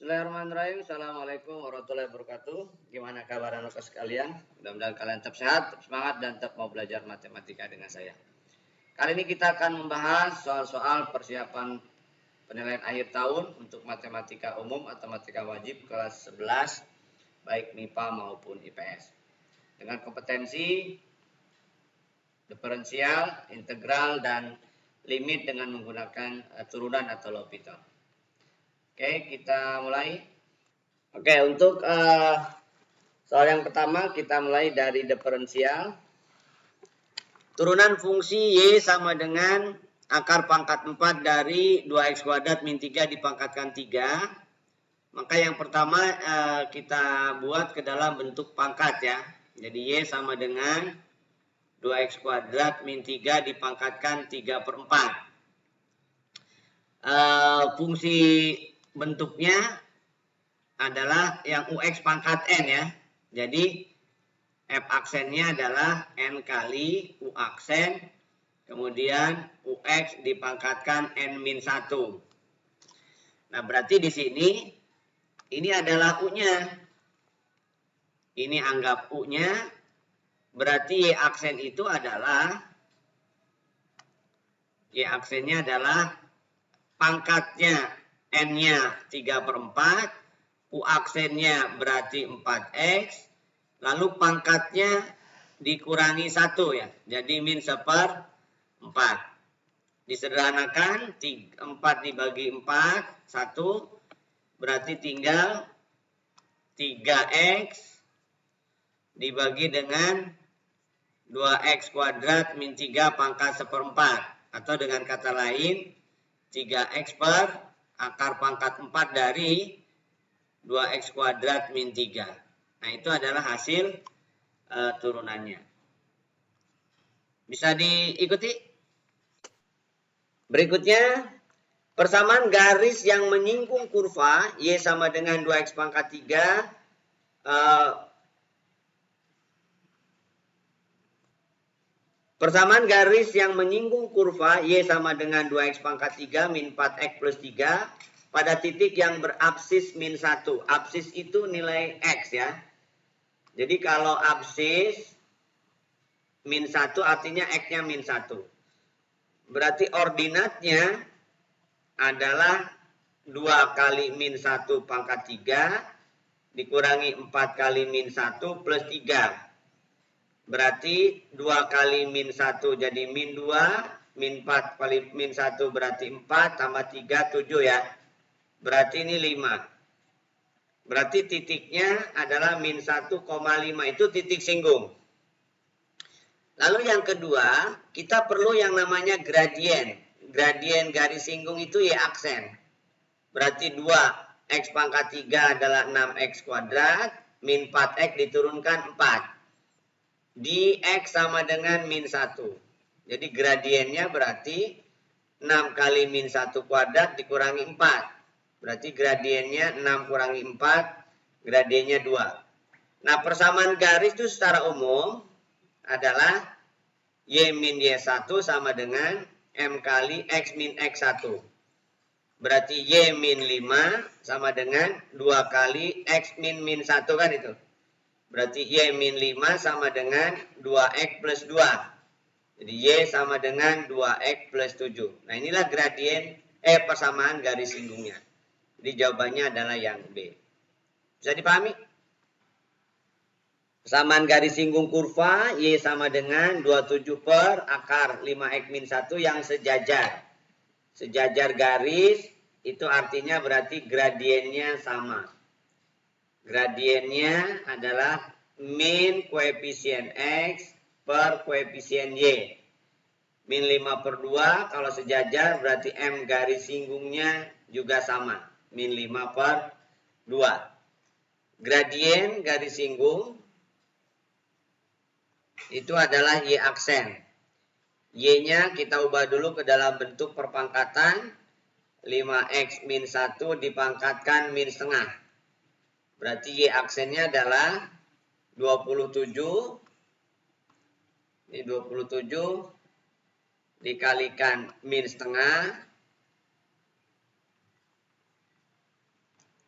Bismillahirrahmanirrahim. Assalamualaikum warahmatullahi wabarakatuh. Gimana kabar anak sekalian? Mudah-mudahan kalian tetap sehat, tetap semangat, dan tetap mau belajar matematika dengan saya. Kali ini kita akan membahas soal-soal persiapan penilaian akhir tahun untuk matematika umum atau matematika wajib kelas 11, baik MIPA maupun IPS. Dengan kompetensi diferensial, integral, dan limit dengan menggunakan turunan atau L'Hopital. Oke, kita mulai. Oke, untuk soal yang pertama kita mulai dari diferensial. Turunan fungsi Y sama dengan akar pangkat 4 dari 2x kuadrat min 3 dipangkatkan 3. Maka yang pertama kita buat ke dalam bentuk pangkat ya. Jadi Y sama dengan 2x kuadrat min 3 dipangkatkan 3/4. Fungsi bentuknya adalah yang UX pangkat N ya. Jadi F aksennya adalah N kali U aksen, kemudian UX dipangkatkan N-1. Nah, berarti di sini ini adalah U-nya. Ini anggap U-nya, berarti Y aksen itu adalah Y aksennya adalah pangkatnya N-nya 3/4, U aksennya berarti 4X, lalu pangkatnya dikurangi 1 ya, jadi min 1/4. Disederhanakan, 4 dibagi 4, 1, berarti tinggal 3X dibagi dengan 2X kuadrat min 3 pangkat 1/4. Atau dengan kata lain, 3X per akar pangkat 4 dari 2X kuadrat min 3. Nah, itu adalah hasil turunannya. Bisa diikuti? Berikutnya, persamaan garis yang menyinggung kurva Y sama dengan 2X pangkat 3. Persamaan garis yang menyinggung kurva Y sama dengan 2X pangkat 3 min 4X plus 3 pada titik yang berabsis min 1. Absis itu nilai X ya. Jadi kalau absis min 1 artinya X-nya min 1. Berarti ordinatnya adalah 2 kali min 1 pangkat 3 dikurangi 4 kali min 1 plus 3. Berarti 2 kali min 1 jadi min 2, min 4 kali min 1 berarti 4, tambah 3, 7 ya. Berarti ini 5. Berarti titiknya adalah min 1,5, itu titik singgung. Lalu yang kedua, kita perlu yang namanya gradien. Gradien garis singgung itu Y aksen. Berarti 2X pangkat 3 adalah 6X kuadrat, min 4X diturunkan 4. Di X sama dengan min 1. Jadi gradiennya berarti 6 kali min 1 kuadrat dikurangi 4. Berarti gradiennya 6 kurangi 4, gradiennya 2. Nah, persamaan garis itu secara umum adalah Y min Y1 sama dengan M kali X min X1. Berarti Y min 5 sama dengan 2 kali X min min 1 kan itu. Berarti Y min 5 sama dengan 2X plus 2. Jadi Y sama dengan 2X plus 7. Nah, inilah gradien persamaan garis singgungnya. Jadi jawabannya adalah yang B. Bisa dipahami? Persamaan garis singgung kurva Y sama dengan 27 per akar 5X min 1 yang sejajar. Sejajar garis itu artinya berarti gradiennya sama. Gradiennya adalah min koefisien X per koefisien Y. Min 5/2 kalau sejajar berarti M garis singgungnya juga sama. Min 5/2. Gradien garis singgung itu adalah Y aksen. Y-nya kita ubah dulu ke dalam bentuk perpangkatan. 5X min 1 dipangkatkan min setengah. Berarti Y aksennya adalah 27. Ini 27 dikalikan min setengah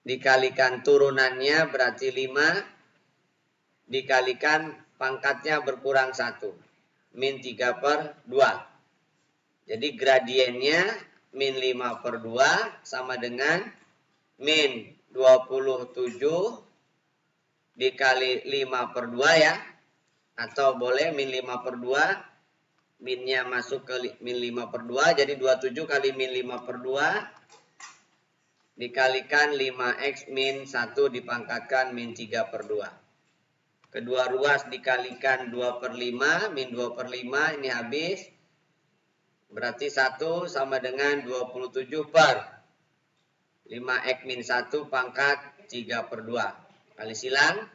dikalikan turunannya berarti 5 dikalikan pangkatnya berkurang 1. Min 3/2. Jadi gradiennya min 5/2 sama dengan min 27 dikali 5/2 ya. Atau boleh min 5/2. Minnya masuk ke min 5/2. Jadi 27 kali min 5/2 dikalikan 5x min 1 dipangkatkan min 3/2. Kedua ruas dikalikan 2/5, min 2/5 ini habis. Berarti 1 sama dengan 27 per 5x min 1 pangkat 3/2. Kali silang.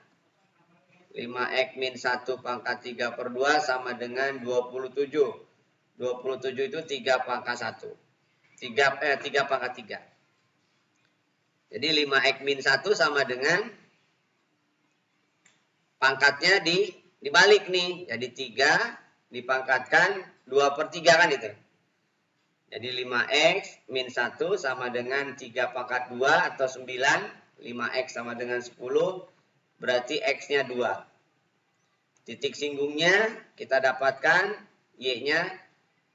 5x min 1 pangkat 3/2 sama dengan 27. 27 itu 3 pangkat 1. 3 pangkat 3. Jadi 5x min 1 sama dengan pangkatnya dibalik nih. Jadi 3 dipangkatkan 2/3 kan itu. Jadi 5x min 1 sama dengan 3 pangkat 2 atau 9. 5x sama dengan 10. Berarti x-nya 2. Titik singgungnya kita dapatkan y-nya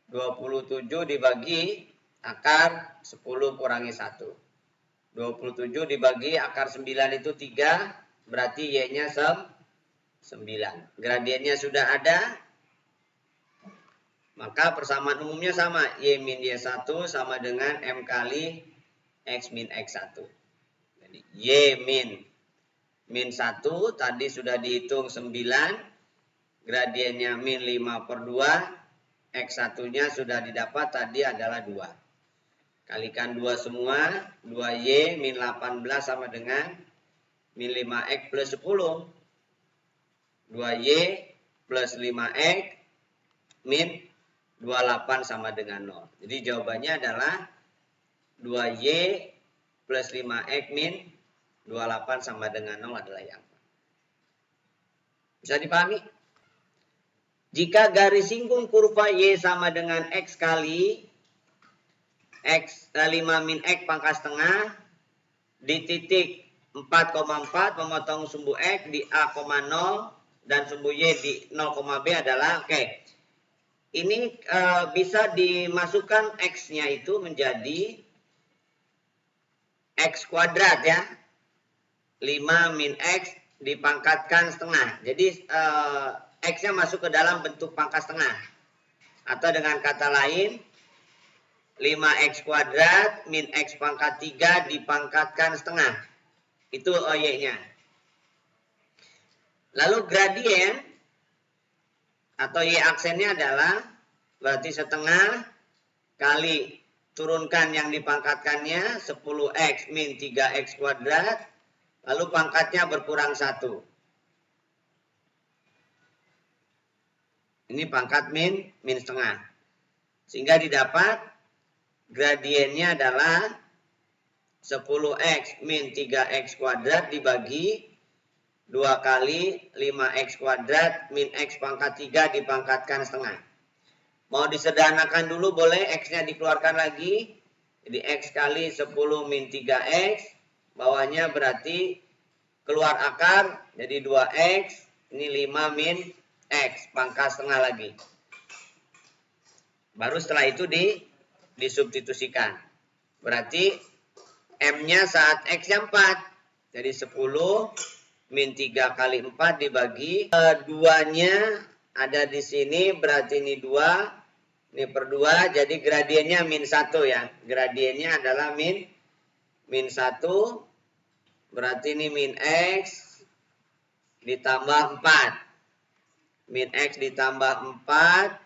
27 dibagi akar 10 kurangi 1. 27 dibagi akar 9 itu 3. Berarti y-nya 9. Gradiennya sudah ada. Maka persamaan umumnya sama. Y min Y1 sama dengan M kali X min X1. Jadi Y min 1 tadi sudah dihitung 9. Gradiennya min 5/2. X1-nya sudah didapat tadi adalah 2. Kalikan 2 semua. 2Y min 18 sama dengan min 5X plus 10. 2Y plus 5X min 28 sama dengan 0. Jadi jawabannya adalah 2Y plus 5X min 28 sama dengan 0 adalah yang bisa dipahami? Jika garis singgung kurva Y sama dengan X kali X 5 min X pangkat setengah di titik 4,4 memotong sumbu X di A,0 dan sumbu Y di 0,B adalah ini bisa dimasukkan X-nya itu menjadi X kuadrat ya. 5 min X dipangkatkan setengah. Jadi X-nya masuk ke dalam bentuk pangkat setengah. Atau dengan kata lain 5x kuadrat min x pangkat 3 dipangkatkan setengah. Itu Y-nya. Lalu gradien atau Y aksennya adalah berarti setengah kali turunkan yang dipangkatkannya 10x min 3x kuadrat. Lalu pangkatnya berkurang 1. Ini pangkat min setengah. Sehingga didapat gradiennya adalah 10x min 3x kuadrat dibagi 2 kali 5x kuadrat min x pangkat 3 dipangkatkan setengah. Mau disederhanakan dulu boleh, x-nya dikeluarkan lagi. Jadi x kali 10 min 3x. Bawahnya berarti keluar akar. Jadi 2x. Ini 5 min x pangkat setengah lagi. Baru setelah itu disubstitusikan. Berarti M-nya saat X-nya 4. Jadi 10 min 3 kali 4 dibagi 2-nya ada di sini. Berarti ini 2. Ini per 2. Jadi gradiennya min 1 ya. Gradiennya adalah min 1. Berarti ini min X ditambah 4. Min X ditambah 4.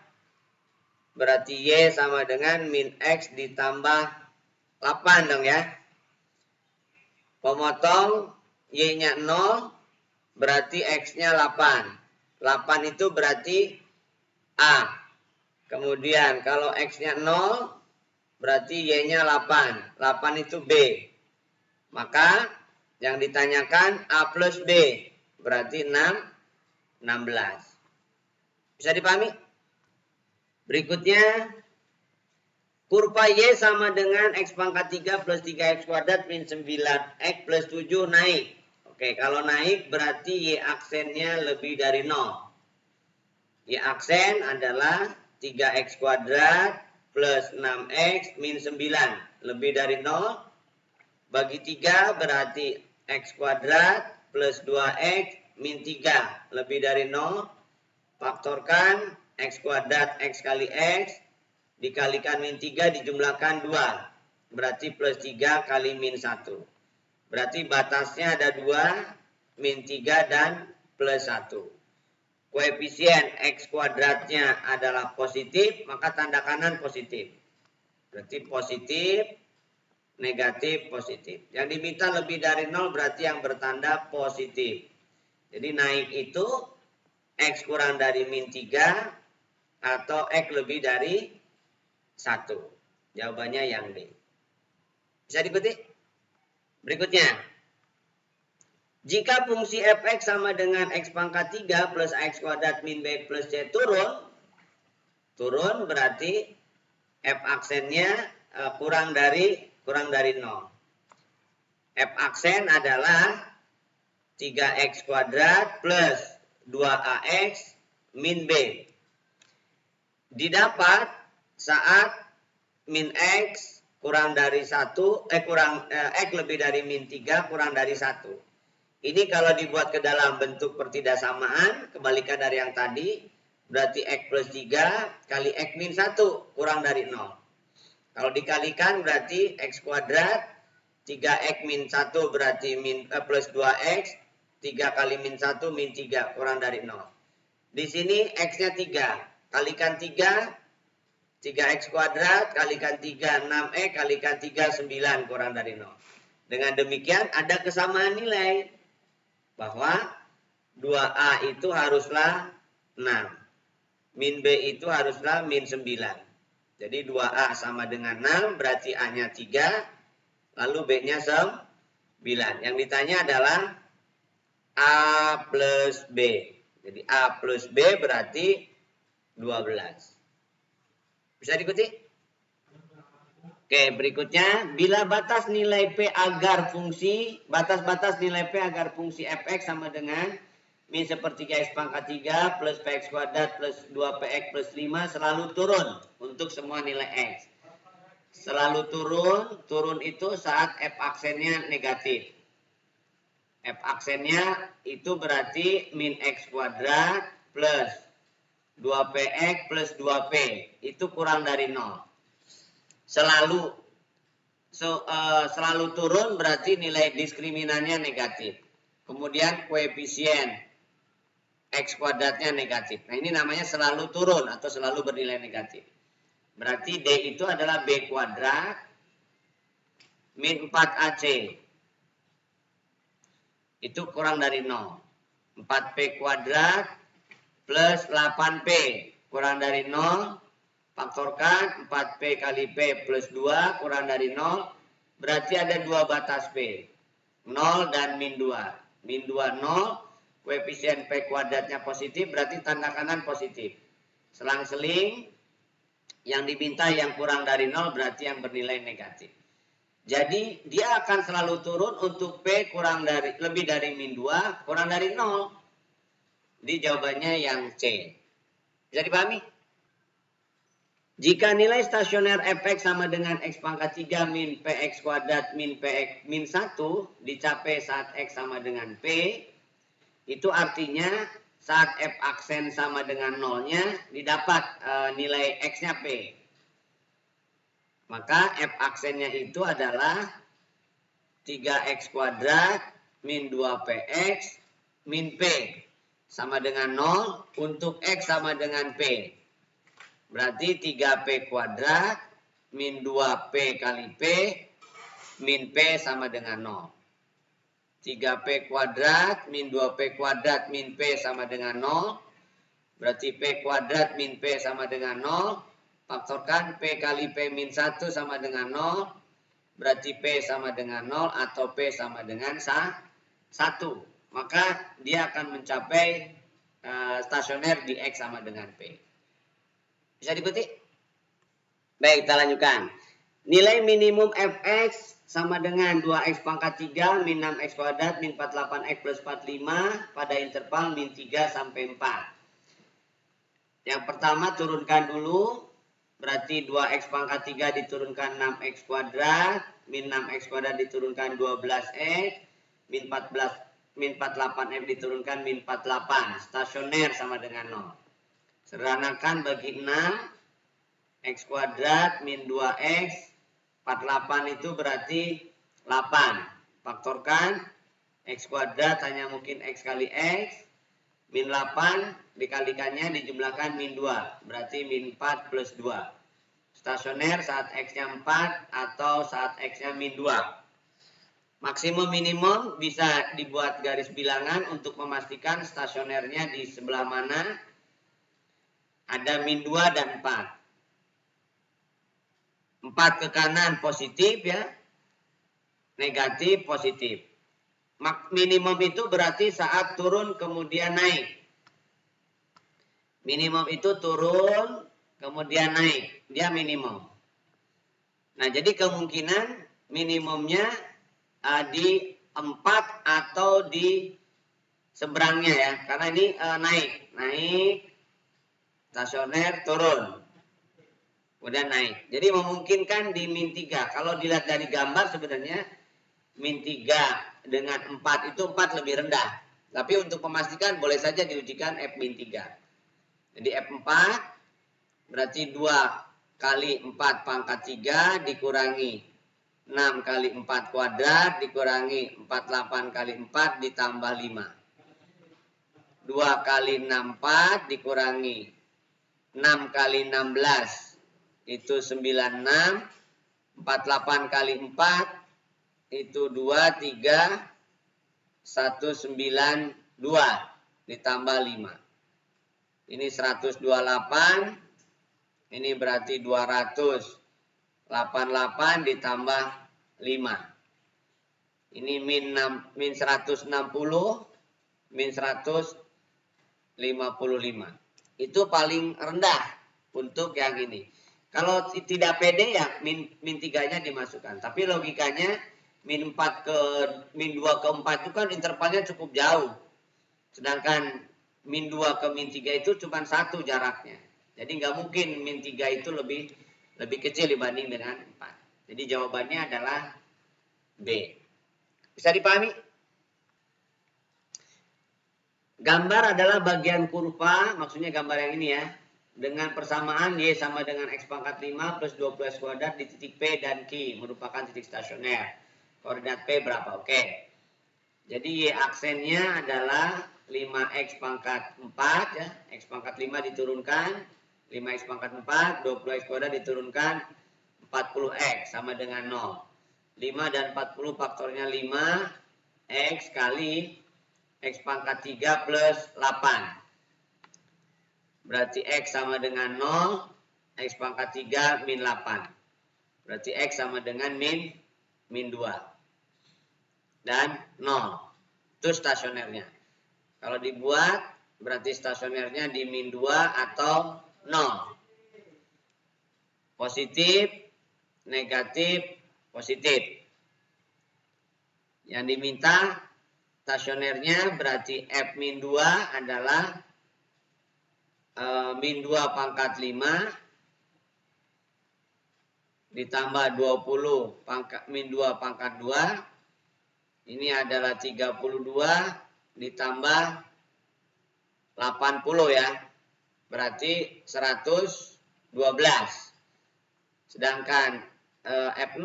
Berarti Y sama dengan min X ditambah 8 dong ya. Pemotong Y-nya 0. Berarti X-nya 8. 8 itu berarti A. Kemudian kalau X-nya 0. Berarti Y-nya 8. 8 itu B. Maka yang ditanyakan A plus B. Berarti 16. Bisa dipahami? Berikutnya Kurva Y sama dengan X pangkat 3 plus 3X kuadrat min 9X plus 7 naik. Oke, kalau naik berarti Y aksennya lebih dari 0. Y aksen adalah 3X kuadrat plus 6X min 9. Lebih dari 0. Bagi 3 berarti X kuadrat plus 2X min 3. Lebih dari 0. Faktorkan X kuadrat X kali X. Dikalikan min 3 dijumlahkan 2. Berarti plus 3 kali min 1. Berarti batasnya ada 2, min 3 dan plus 1. Koefisien X kuadratnya adalah positif, maka tanda kanan positif. Berarti positif, negatif, positif. Yang diminta lebih dari 0 berarti yang bertanda positif. Jadi naik itu X kurang dari min 3 atau X lebih dari 1. Jawabannya yang D. Bisa diikuti? Berikutnya. Jika fungsi fx sama dengan x pangkat 3 plus x kuadrat min b plus c turun berarti f aksennya kurang dari 0. F aksen adalah 3x kuadrat plus 2ax min b. Didapat saat min x kurang dari 1, x lebih dari min 3 kurang dari 1. Ini kalau dibuat ke dalam bentuk pertidaksamaan, kebalikan dari yang tadi, berarti X plus 3 kali X min 1 kurang dari 0. Kalau dikalikan berarti X kuadrat, 3X min 1 berarti plus 2X, 3 kali min 1 min 3 kurang dari 0. Di sini X-nya 3, kalikan 3, 3X kuadrat, kalikan 3, 6X, kalikan 3, 9 kurang dari 0. Dengan demikian ada kesamaan nilai. Bahwa 2A itu haruslah 6. Min B itu haruslah min 9. Jadi 2A sama dengan 6 berarti A-nya 3. Lalu B-nya 9. Yang ditanya adalah A plus B. Jadi A plus B berarti 12. Bisa diikuti? Oke, berikutnya, bila batas nilai P agar fungsi, batas-batas nilai P agar fungsi fx sama dengan min sepertiga x pangkat 3 plus px kuadrat plus 2px plus 5 selalu turun untuk semua nilai x. Selalu turun itu saat f aksennya negatif. F aksennya itu berarti min x kuadrat plus 2px plus 2p, itu kurang dari 0. Selalu turun berarti nilai diskriminannya negatif. Kemudian koefisien X kuadratnya negatif. Nah ini namanya selalu turun atau selalu bernilai negatif. Berarti D itu adalah B kuadrat min 4AC. Itu kurang dari 0. 4P kuadrat plus 8P kurang dari 0. Faktorkan 4P kali P plus 2 kurang dari 0. Berarti ada dua batas P. 0 dan min 2. Min 2 0. Koefisien P kuadratnya positif. Berarti tanda kanan positif. Selang-seling. Yang diminta yang kurang dari 0 berarti yang bernilai negatif. Jadi dia akan selalu turun untuk P lebih dari min 2 kurang dari 0. Di jawabannya yang C. Bisa dipahami? Jika nilai stasioner fx sama dengan x pangkat 3 min px kuadrat min px min 1 dicapai saat x sama dengan p, itu artinya saat f aksen sama dengan 0-nya didapat nilai x-nya p. Maka f aksennya itu adalah 3x kuadrat min 2px min p sama dengan 0 untuk x sama dengan p. Berarti 3P kuadrat min 2P kali P min P sama dengan 0. 3P kuadrat min 2P kuadrat min P sama dengan 0. Berarti P kuadrat min P sama dengan 0. Faktorkan P kali P min 1 sama dengan 0. Berarti P sama dengan 0 atau P sama dengan 1. Maka dia akan mencapai stasioner di X sama dengan P. Bisa diikuti? Baik, kita lanjutkan. Nilai minimum fx sama dengan 2x pangkat 3 min 6x kuadrat min 48x plus 45 pada interval min 3 sampai 4. Yang pertama turunkan dulu. Berarti 2x pangkat 3 diturunkan 6x kuadrat min 6x kuadrat diturunkan 12x min 48x diturunkan min 48. Stasioner sama dengan 0. Sederhanakan bagi 6. X kuadrat min 2x 48 itu berarti 8. Faktorkan X kuadrat hanya mungkin X kali X min 8 dikalikannya dijumlahkan min 2 berarti min 4 plus 2. Stasioner saat X nya 4 atau saat X nya min 2. Maksimum minimum bisa dibuat garis bilangan untuk memastikan stasionernya di sebelah mana. Ada min 2 dan 4. 4 ke kanan positif ya, negatif positif. Minimum itu berarti saat turun kemudian naik. Minimum itu turun kemudian naik, dia minimum. Nah jadi kemungkinan minimumnya di 4 atau di seberangnya ya, karena ini naik, stasioner turun. Kemudian naik. Jadi memungkinkan di min 3. Kalau dilihat dari gambar sebenarnya min 3 dengan 4 itu 4 lebih rendah. Tapi untuk memastikan boleh saja diujikan F min 3. Jadi F4 berarti 2 kali 4 pangkat 3 dikurangi 6 kali 4 kuadrat dikurangi 48 kali 4 ditambah 5. 2 kali 64 dikurangi 6 kali 16 itu 96, 48 kali 4 itu 2, 3, 192 ditambah 5. Ini 128, ini berarti 288 ditambah 5. Ini min 160, min 155. Itu paling rendah untuk yang ini. Kalau tidak pede ya min 3-nya dimasukkan. Tapi logikanya min 2 ke 4 itu kan intervalnya cukup jauh. Sedangkan min 2 ke min 3 itu cuma 1 jaraknya. Jadi nggak mungkin min 3 itu lebih kecil dibanding dengan 4. Jadi jawabannya adalah B. Bisa dipahami? Gambar adalah bagian kurva, maksudnya gambar yang ini ya. Dengan persamaan Y sama dengan X pangkat 5 plus 20X kuadrat di titik P dan Q merupakan titik stasioner. Koordinat P berapa? Oke. Jadi Y aksennya adalah 5X pangkat 4 ya. X pangkat 5 diturunkan 5X pangkat 4, 20X kuadrat diturunkan 40X sama dengan 0. 5 dan 40 faktornya 5 X kali X pangkat 3 plus 8. Berarti X sama dengan 0, X pangkat 3 min 8. Berarti X sama dengan min 2. Dan 0. Itu stasionernya. Kalau dibuat, berarti stasionernya di min 2 atau 0. Positif, negatif, positif. Yang diminta stasionernya berarti F min 2 adalah min 2 pangkat 5 ditambah 20 min 2 pangkat 2. Ini adalah 32 ditambah 80 ya. Berarti 112. Sedangkan F0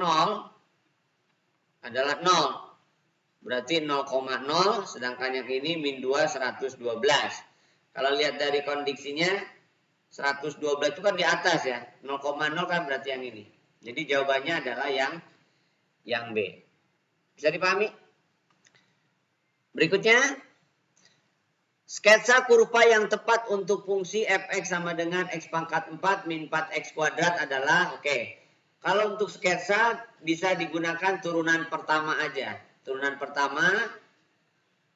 adalah 0. Berarti 0,0 sedangkan yang ini min 2 112. Kalau lihat dari kondiksinya 112 itu kan di atas ya. 0,0 kan berarti yang ini. Jadi jawabannya adalah yang B. Bisa dipahami? Berikutnya sketsa kurva yang tepat untuk fungsi fx sama dengan x pangkat 4 min 4x kuadrat adalah kalau untuk sketsa bisa digunakan turunan pertama aja. Turunan pertama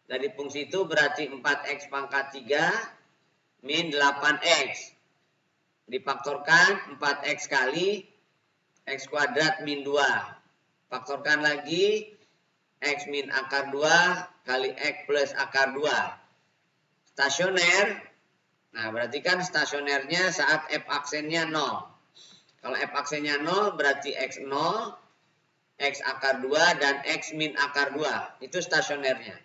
dari fungsi itu berarti 4x pangkat 3 min 8x. Difaktorkan 4x kali x kuadrat min 2. Faktorkan lagi x min akar 2 kali x plus akar 2. Stasioner. Nah, berarti kan stasionernya saat f aksennya 0. Kalau f aksennya 0 berarti x 0, x akar 2 dan x min akar 2. Itu stasionernya.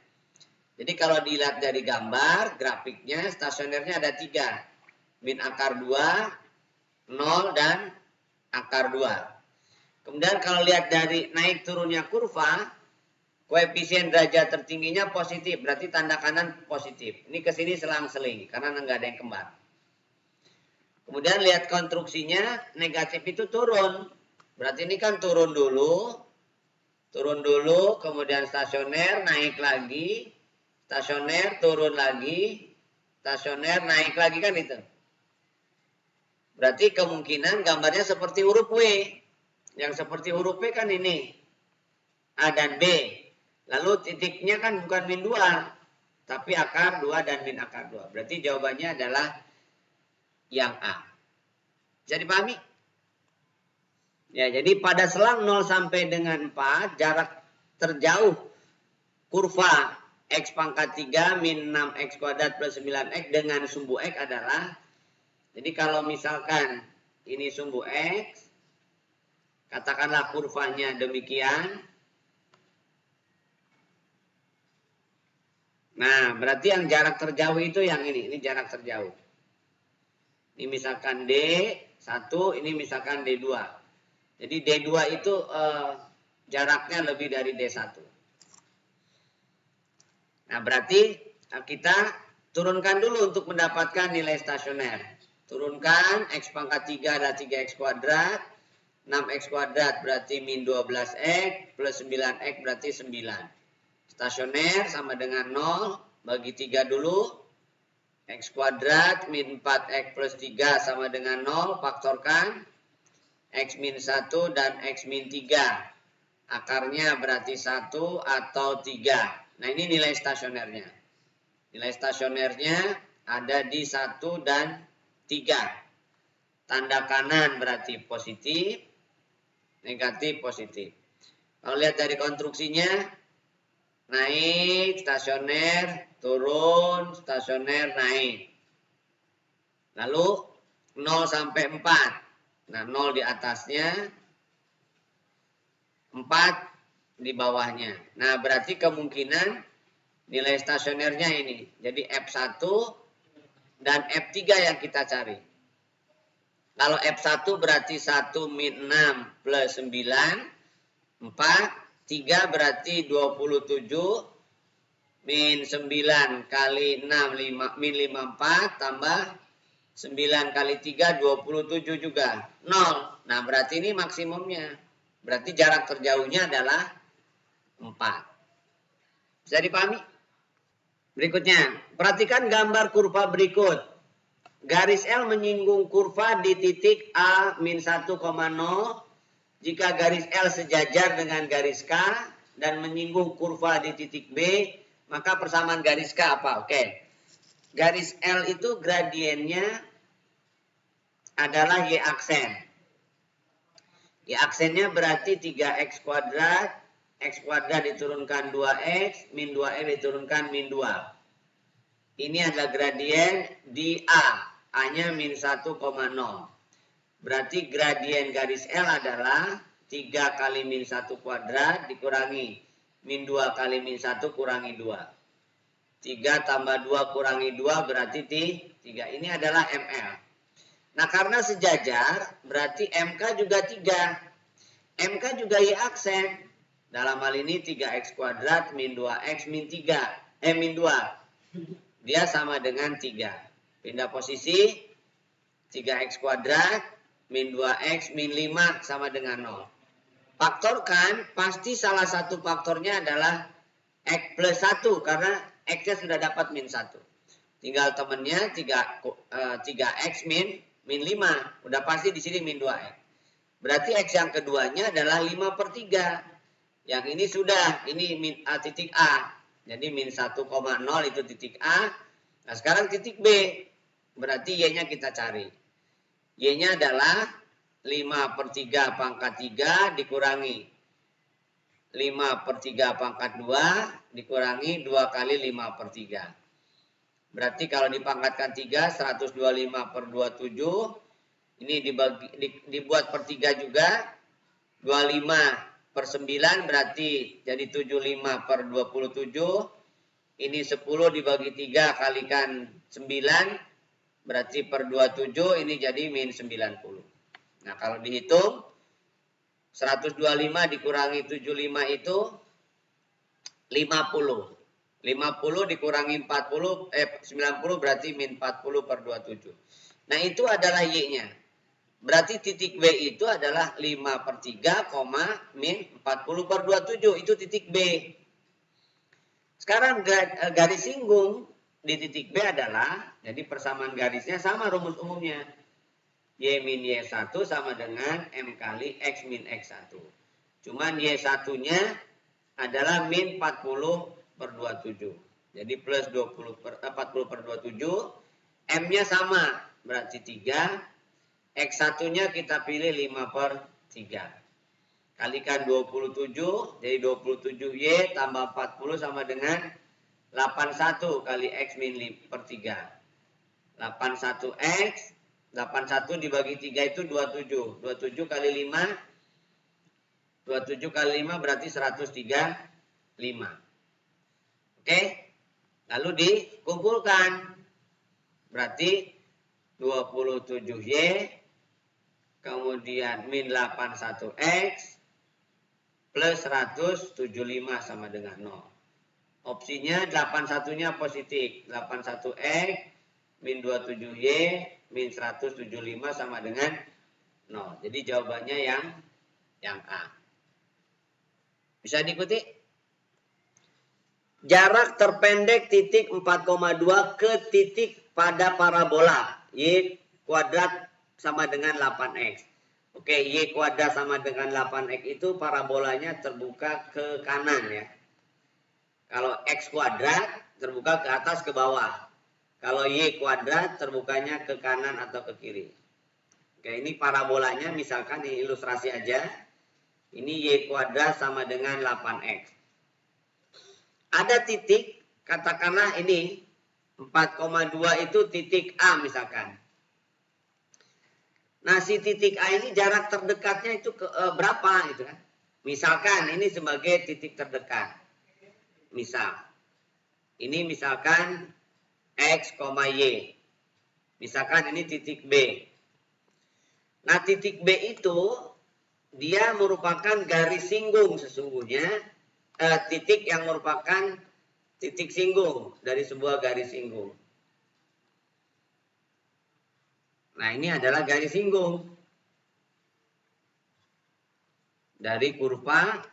Jadi kalau dilihat dari gambar grafiknya stasionernya ada 3. Min akar 2, 0 dan akar 2. Kemudian kalau lihat dari naik turunnya kurva, koefisien derajat tertingginya positif, berarti tanda kanan positif. Ini ke sini selang-seling karena nggak ada yang kembar. Kemudian lihat konstruksinya, negatif itu turun. Berarti ini kan turun dulu, kemudian stasioner naik lagi, stasioner turun lagi, stasioner naik lagi kan itu. Berarti kemungkinan gambarnya seperti huruf W. Yang seperti huruf W kan ini. A dan B. Lalu titiknya kan bukan min 2. Tapi akar 2 dan min akar 2. Berarti jawabannya adalah yang A. Bisa dipahami? Ya, jadi pada selang 0 sampai dengan 4, jarak terjauh kurva X pangkat 3 min 6X kuadrat plus 9X dengan sumbu X adalah, jadi kalau misalkan ini sumbu X, katakanlah kurvanya demikian. Nah, berarti yang jarak terjauh itu yang ini jarak terjauh. Ini misalkan D1, ini misalkan D2. Jadi D2 itu jaraknya lebih dari D1. Nah, berarti kita turunkan dulu untuk mendapatkan nilai stasioner. Turunkan X pangkat 3 adalah 3X kuadrat. 6X kuadrat berarti min 12X. Plus 9X berarti 9. Stasioner sama dengan 0. Bagi 3 dulu. X kuadrat min 4X plus 3 sama dengan 0. Faktorkan. X min 1 dan X min 3. Akarnya berarti 1 atau 3. Nah, ini nilai stasionernya. Nilai stasionernya ada di 1 dan 3. Tanda kanan berarti positif, negatif positif. Kalau lihat dari konstruksinya, naik, stasioner, turun, stasioner, naik. Lalu 0 sampai 4. Nah, 0 di atasnya, 4 di bawahnya. Nah, berarti kemungkinan nilai stasionernya ini. Jadi F1 dan F3 yang kita cari. Kalau F1 berarti 1 min 6 plus 9. 4. 3 berarti 27. Min 9 kali 6 min 54 tambah 9 kali 3 27 juga. 0. Nah, berarti ini maksimumnya. Berarti jarak terjauhnya adalah 4. Bisa dipahami? Berikutnya, perhatikan gambar kurva berikut. Garis L menyinggung kurva di titik A min 1,0 jika garis L sejajar dengan garis K dan menyinggung kurva di titik B, maka persamaan garis K apa? Oke. Garis L itu gradiennya adalah Y aksen. Y aksennya berarti 3X kuadrat. X kuadrat diturunkan 2X, min 2X diturunkan min 2. Ini adalah gradien di A. A-nya min 1,0. Berarti gradien garis L adalah 3 kali min 1 kuadrat dikurangi min 2 kali min 1 kurangi 2. 3 tambah 2 kurangi 2 berarti 3. Ini adalah ML. Nah, karena sejajar berarti MK juga 3. MK juga Y aksen. Dalam hal ini 3X kuadrat min 2X min 3. Min 2. Dia sama dengan 3. Pindah posisi. 3X kuadrat min 2X min 5 sama dengan 0. Faktorkan. Pasti salah satu faktornya adalah X plus 1. Karena X-nya sudah dapat min 1. Tinggal temennya 3X min 5. Udah pasti di sini min 2X. Berarti X yang keduanya adalah 5/3. Yang ini sudah, ini min A titik A. Jadi min 1,0 itu titik A. Nah, sekarang titik B. Berarti Y-nya kita cari. Y-nya adalah 5/3 pangkat 3 dikurangi 5/3 pangkat 2 dikurangi 2 kali 5/3. Berarti kalau dipangkatkan 3, 125/27. Ini dibuat per 3 juga. 25/9 berarti jadi 75/27. Ini 10 dibagi 3 kalikan 9. Berarti per 27 ini jadi min 90. Nah kalau dihitung 125 dikurangi 75 itu 50. 50 dikurangi 90 berarti min 40/27. Nah itu adalah Y-nya. Berarti titik B itu adalah 5/3, min 40/27. Itu titik B. Sekarang garis singgung di titik B adalah, jadi persamaan garisnya sama rumus umumnya. Y min Y1 sama dengan M kali X min X1. Cuman Y1-nya adalah min 40/27. Jadi plus 40/27. M-nya sama, berarti 3. X1-nya kita pilih 5/3. Kalikan 27, jadi 27Y tambah 40 sama dengan 81 kali X min per 3. 81X, 81 dibagi 3 itu 27. 27 kali 5, 27 kali 5 berarti 135. Oke, lalu dikumpulkan. Berarti 27Y, kemudian min 81X, plus 175 sama dengan 0. Opsinya 81-nya positif. 81X, min 27Y, min 175 sama dengan 0. Jadi jawabannya yang A. Bisa diikuti? Jarak terpendek titik 4,2 ke titik pada parabola. Y kuadrat sama dengan 8X. Oke, Y kuadrat sama dengan 8X itu parabolanya terbuka ke kanan ya. Kalau X kuadrat terbuka ke atas ke bawah. Kalau Y kuadrat terbukanya ke kanan atau ke kiri. Oke, ini parabolanya misalkan ini ilustrasi aja. Ini Y kuadrat sama dengan 8X. Ada titik, katakanlah ini 4,2 itu titik A misalkan. Nah, si titik A ini jarak terdekatnya itu berapa gitu kan? Misalkan ini sebagai titik terdekat. Misal. Ini misalkan X, Y. Misalkan ini titik B. Nah, titik B itu dia merupakan garis singgung sesungguhnya. Titik yang merupakan titik singgung dari sebuah garis singgung. Nah, ini adalah garis singgung dari kurva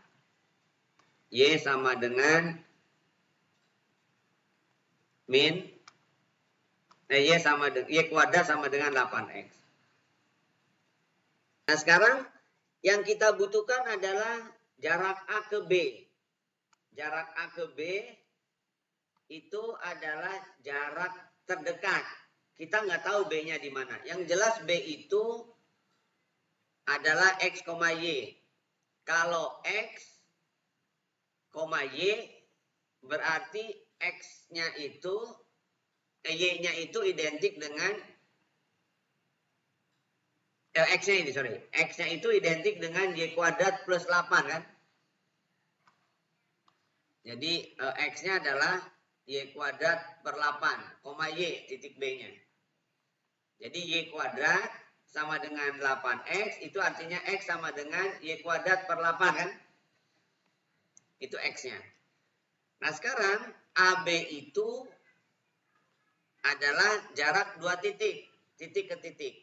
Y sama dengan min Y kuadrat sama dengan 8X. Nah, sekarang yang kita butuhkan adalah jarak A ke B. Jarak A ke B itu adalah jarak terdekat. Kita nggak tahu B-nya di mana. Yang jelas B itu adalah X, Y. Kalau X, Y berarti X-nya itu, Y-nya itu identik dengan X-nya ini, sorry. X-nya itu identik dengan Y kuadrat plus 8 kan. Jadi X-nya adalah Y kuadrat per 8, Y titik B-nya. Jadi Y kuadrat sama dengan 8X, itu artinya X sama dengan Y kuadrat per 8 kan. Itu X-nya. Nah sekarang AB itu adalah jarak dua titik, titik ke titik.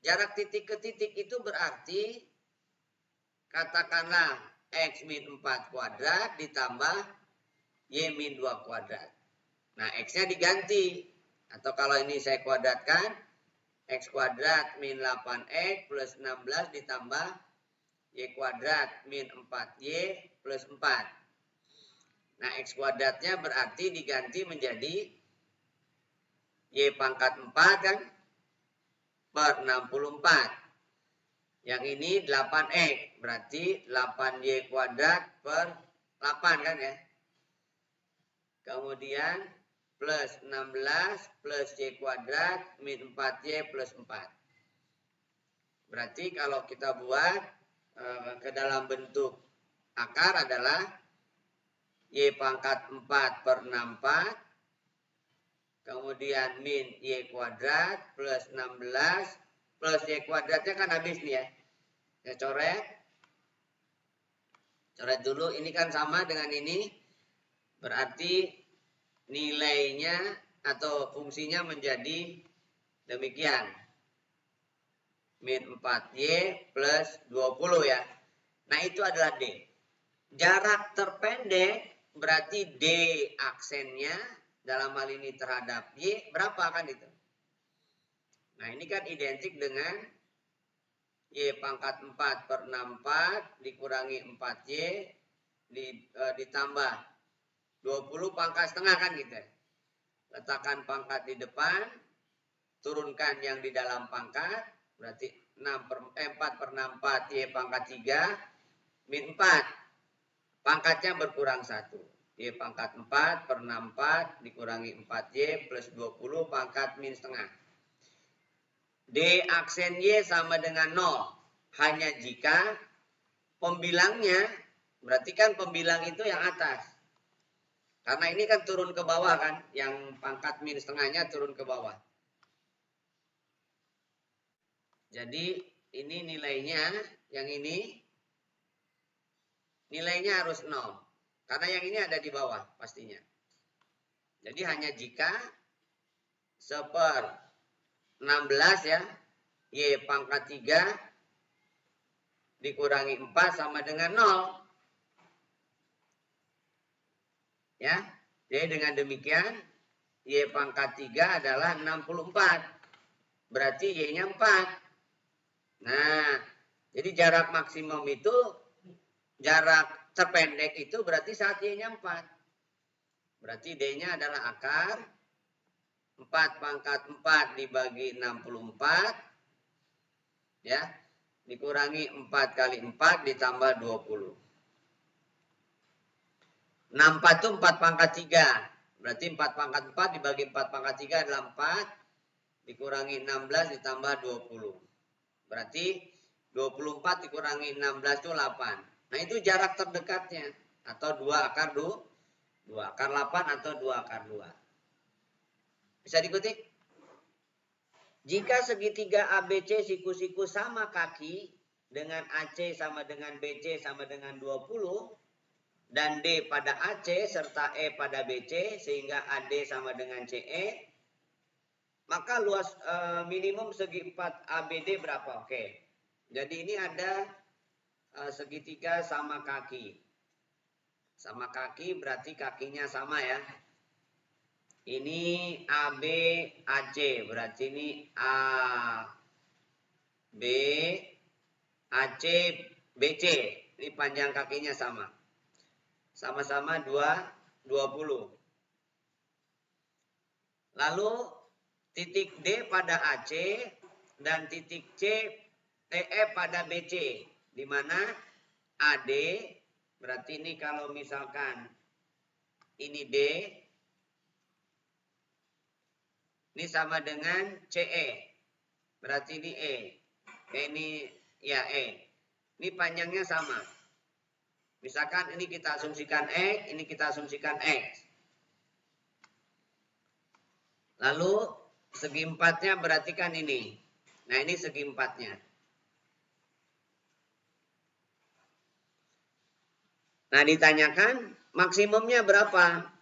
Jarak titik ke titik itu berarti katakanlah X min 4 kuadrat ditambah Y min 2 kuadrat. Nah, X-nya diganti. Atau kalau ini saya kuadratkan, X kuadrat min 8X plus 16 ditambah Y kuadrat min 4Y plus 4. Nah, X kuadratnya berarti diganti menjadi Y pangkat 4 kan? per 64. Yang ini 8X, berarti 8Y kuadrat per 8 kan ya. Kemudian plus 16 plus Y kuadrat min 4Y plus 4. Berarti kalau kita buat ke dalam bentuk akar adalah Y pangkat 4 per 64. Kemudian min Y kuadrat plus 16 plus Y kuadratnya kan habis nih ya. Ya coret dulu, ini kan sama dengan ini, berarti nilainya atau fungsinya menjadi demikian, min 4Y plus 20 ya. Nah itu adalah D. Jarak terpendek berarti D aksennya dalam hal ini terhadap Y berapa kan itu. Nah ini kan identik dengan Y pangkat 4 per 64 dikurangi 4Y ditambah 20 pangkat setengah kan gitu. Letakkan pangkat di depan, turunkan yang di dalam pangkat, berarti 4 per 64 Y pangkat 3 min 4. Pangkatnya berkurang 1. Y pangkat 4 per 64 dikurangi 4Y plus 20 pangkat min setengah. D aksen Y sama dengan 0. Hanya jika pembilangnya, berarti kan pembilang itu yang atas. Karena ini kan turun ke bawah kan. Yang pangkat min setengahnya turun ke bawah. Jadi ini nilainya, yang ini nilainya harus 0. Karena yang ini ada di bawah pastinya. Jadi hanya jika 1/16 ya, Y pangkat 3 dikurangi 4 sama dengan 0. Ya, jadi dengan demikian Y pangkat 3 adalah 64. Berarti Y-nya 4. Nah, jadi jarak maksimum itu, jarak terpendek itu berarti saat Y-nya 4. Berarti D-nya adalah akar 4 pangkat 4 dibagi 64. Ya, dikurangi 4 kali 4 ditambah 20. 64 itu 4 pangkat 3. Berarti 4 pangkat 4 dibagi 4 pangkat 3 adalah 4. Dikurangi 16 ditambah 20. Berarti 24 dikurangi 16 itu 8. Nah itu jarak terdekatnya. Atau 2 akar 2 akar 8 atau 2 akar 2. Bisa diikuti? Jika segitiga ABC siku-siku sama kaki dengan AC sama dengan BC sama dengan 20 dan D pada AC serta E pada BC sehingga AD sama dengan CE, maka luas minimum segi 4 ABD berapa? Oke. Jadi ini ada segitiga sama kaki. Sama kaki berarti kakinya sama ya. Ini AB AC, berarti ini A B AC BC. Ini panjang kakinya sama. Sama-sama 20. Lalu titik D pada AC dan titik C TE pada BC. Di mana AD, berarti ini kalau misalkan ini D, ini sama dengan CE. Berarti ini E. Ini ya E. Ini panjangnya sama. Misalkan ini kita asumsikan X, ini kita asumsikan X. Lalu segi empatnya berarti kan ini. Nah ini segi empatnya. Nah ditanyakan maksimumnya berapa?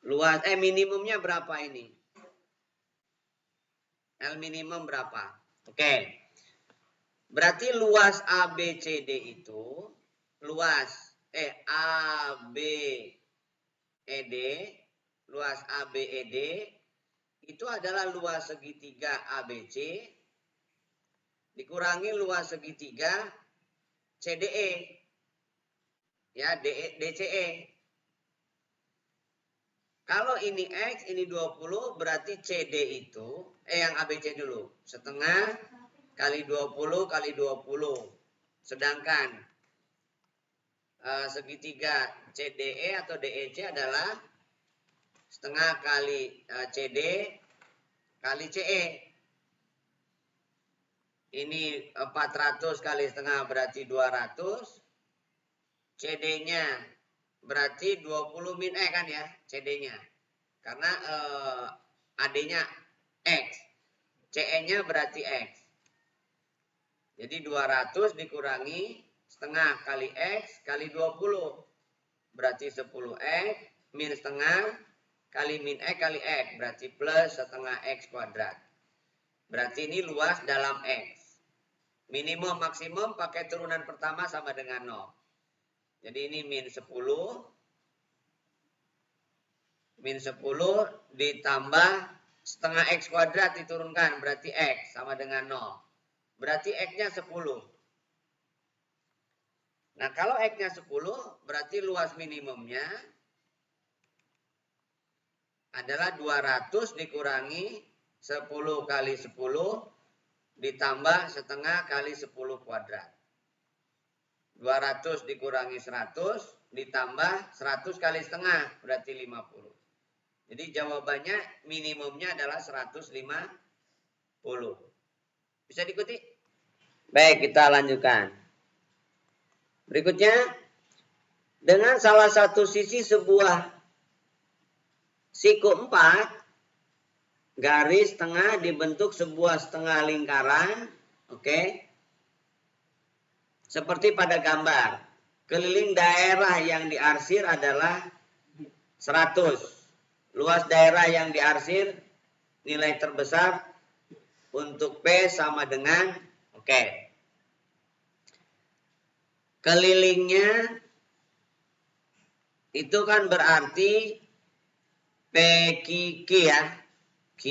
Luas minimumnya berapa ini? L minimum berapa? Oke. Berarti luas ABCD itu luas ABED, luas ABED itu adalah luas segitiga ABC dikurangi luas segitiga CDE. Ya, DCE. Kalau ini X, ini 20, berarti CD itu, yang ABC dulu. Setengah kali 20 kali 20. Sedangkan segitiga CDE atau DEC adalah setengah kali CD kali CE. Ini 400 kali setengah berarti 200. CD-nya berarti 20 min E kan ya, CD-nya. Karena AD-nya X. CE-nya berarti X. Jadi 200 dikurangi setengah kali X kali 20. Berarti 10X min setengah kali min X kali X. Berarti plus setengah X kuadrat. Berarti ini luas dalam X. Minimum maksimum pakai turunan pertama sama dengan 0. Jadi ini min 10. Min 10 ditambah setengah X kuadrat diturunkan. Berarti X sama dengan 0. Berarti X-nya 10. Nah kalau X-nya 10 berarti luas minimumnya adalah 200 dikurangi 10 kali 10 ditambah setengah kali 10 kuadrat. 200 dikurangi 100 ditambah 100 kali setengah berarti 50. Jadi jawabannya minimumnya adalah 150. Bisa diikuti? Baik, kita lanjutkan. Berikutnya, dengan salah satu sisi sebuah siku 4, garis tengah dibentuk sebuah setengah lingkaran, oke. Seperti pada gambar, keliling daerah yang diarsir adalah 100. Luas daerah yang diarsir, nilai terbesar untuk P sama dengan, oke. Kelilingnya itu kan berarti P Q ya. Q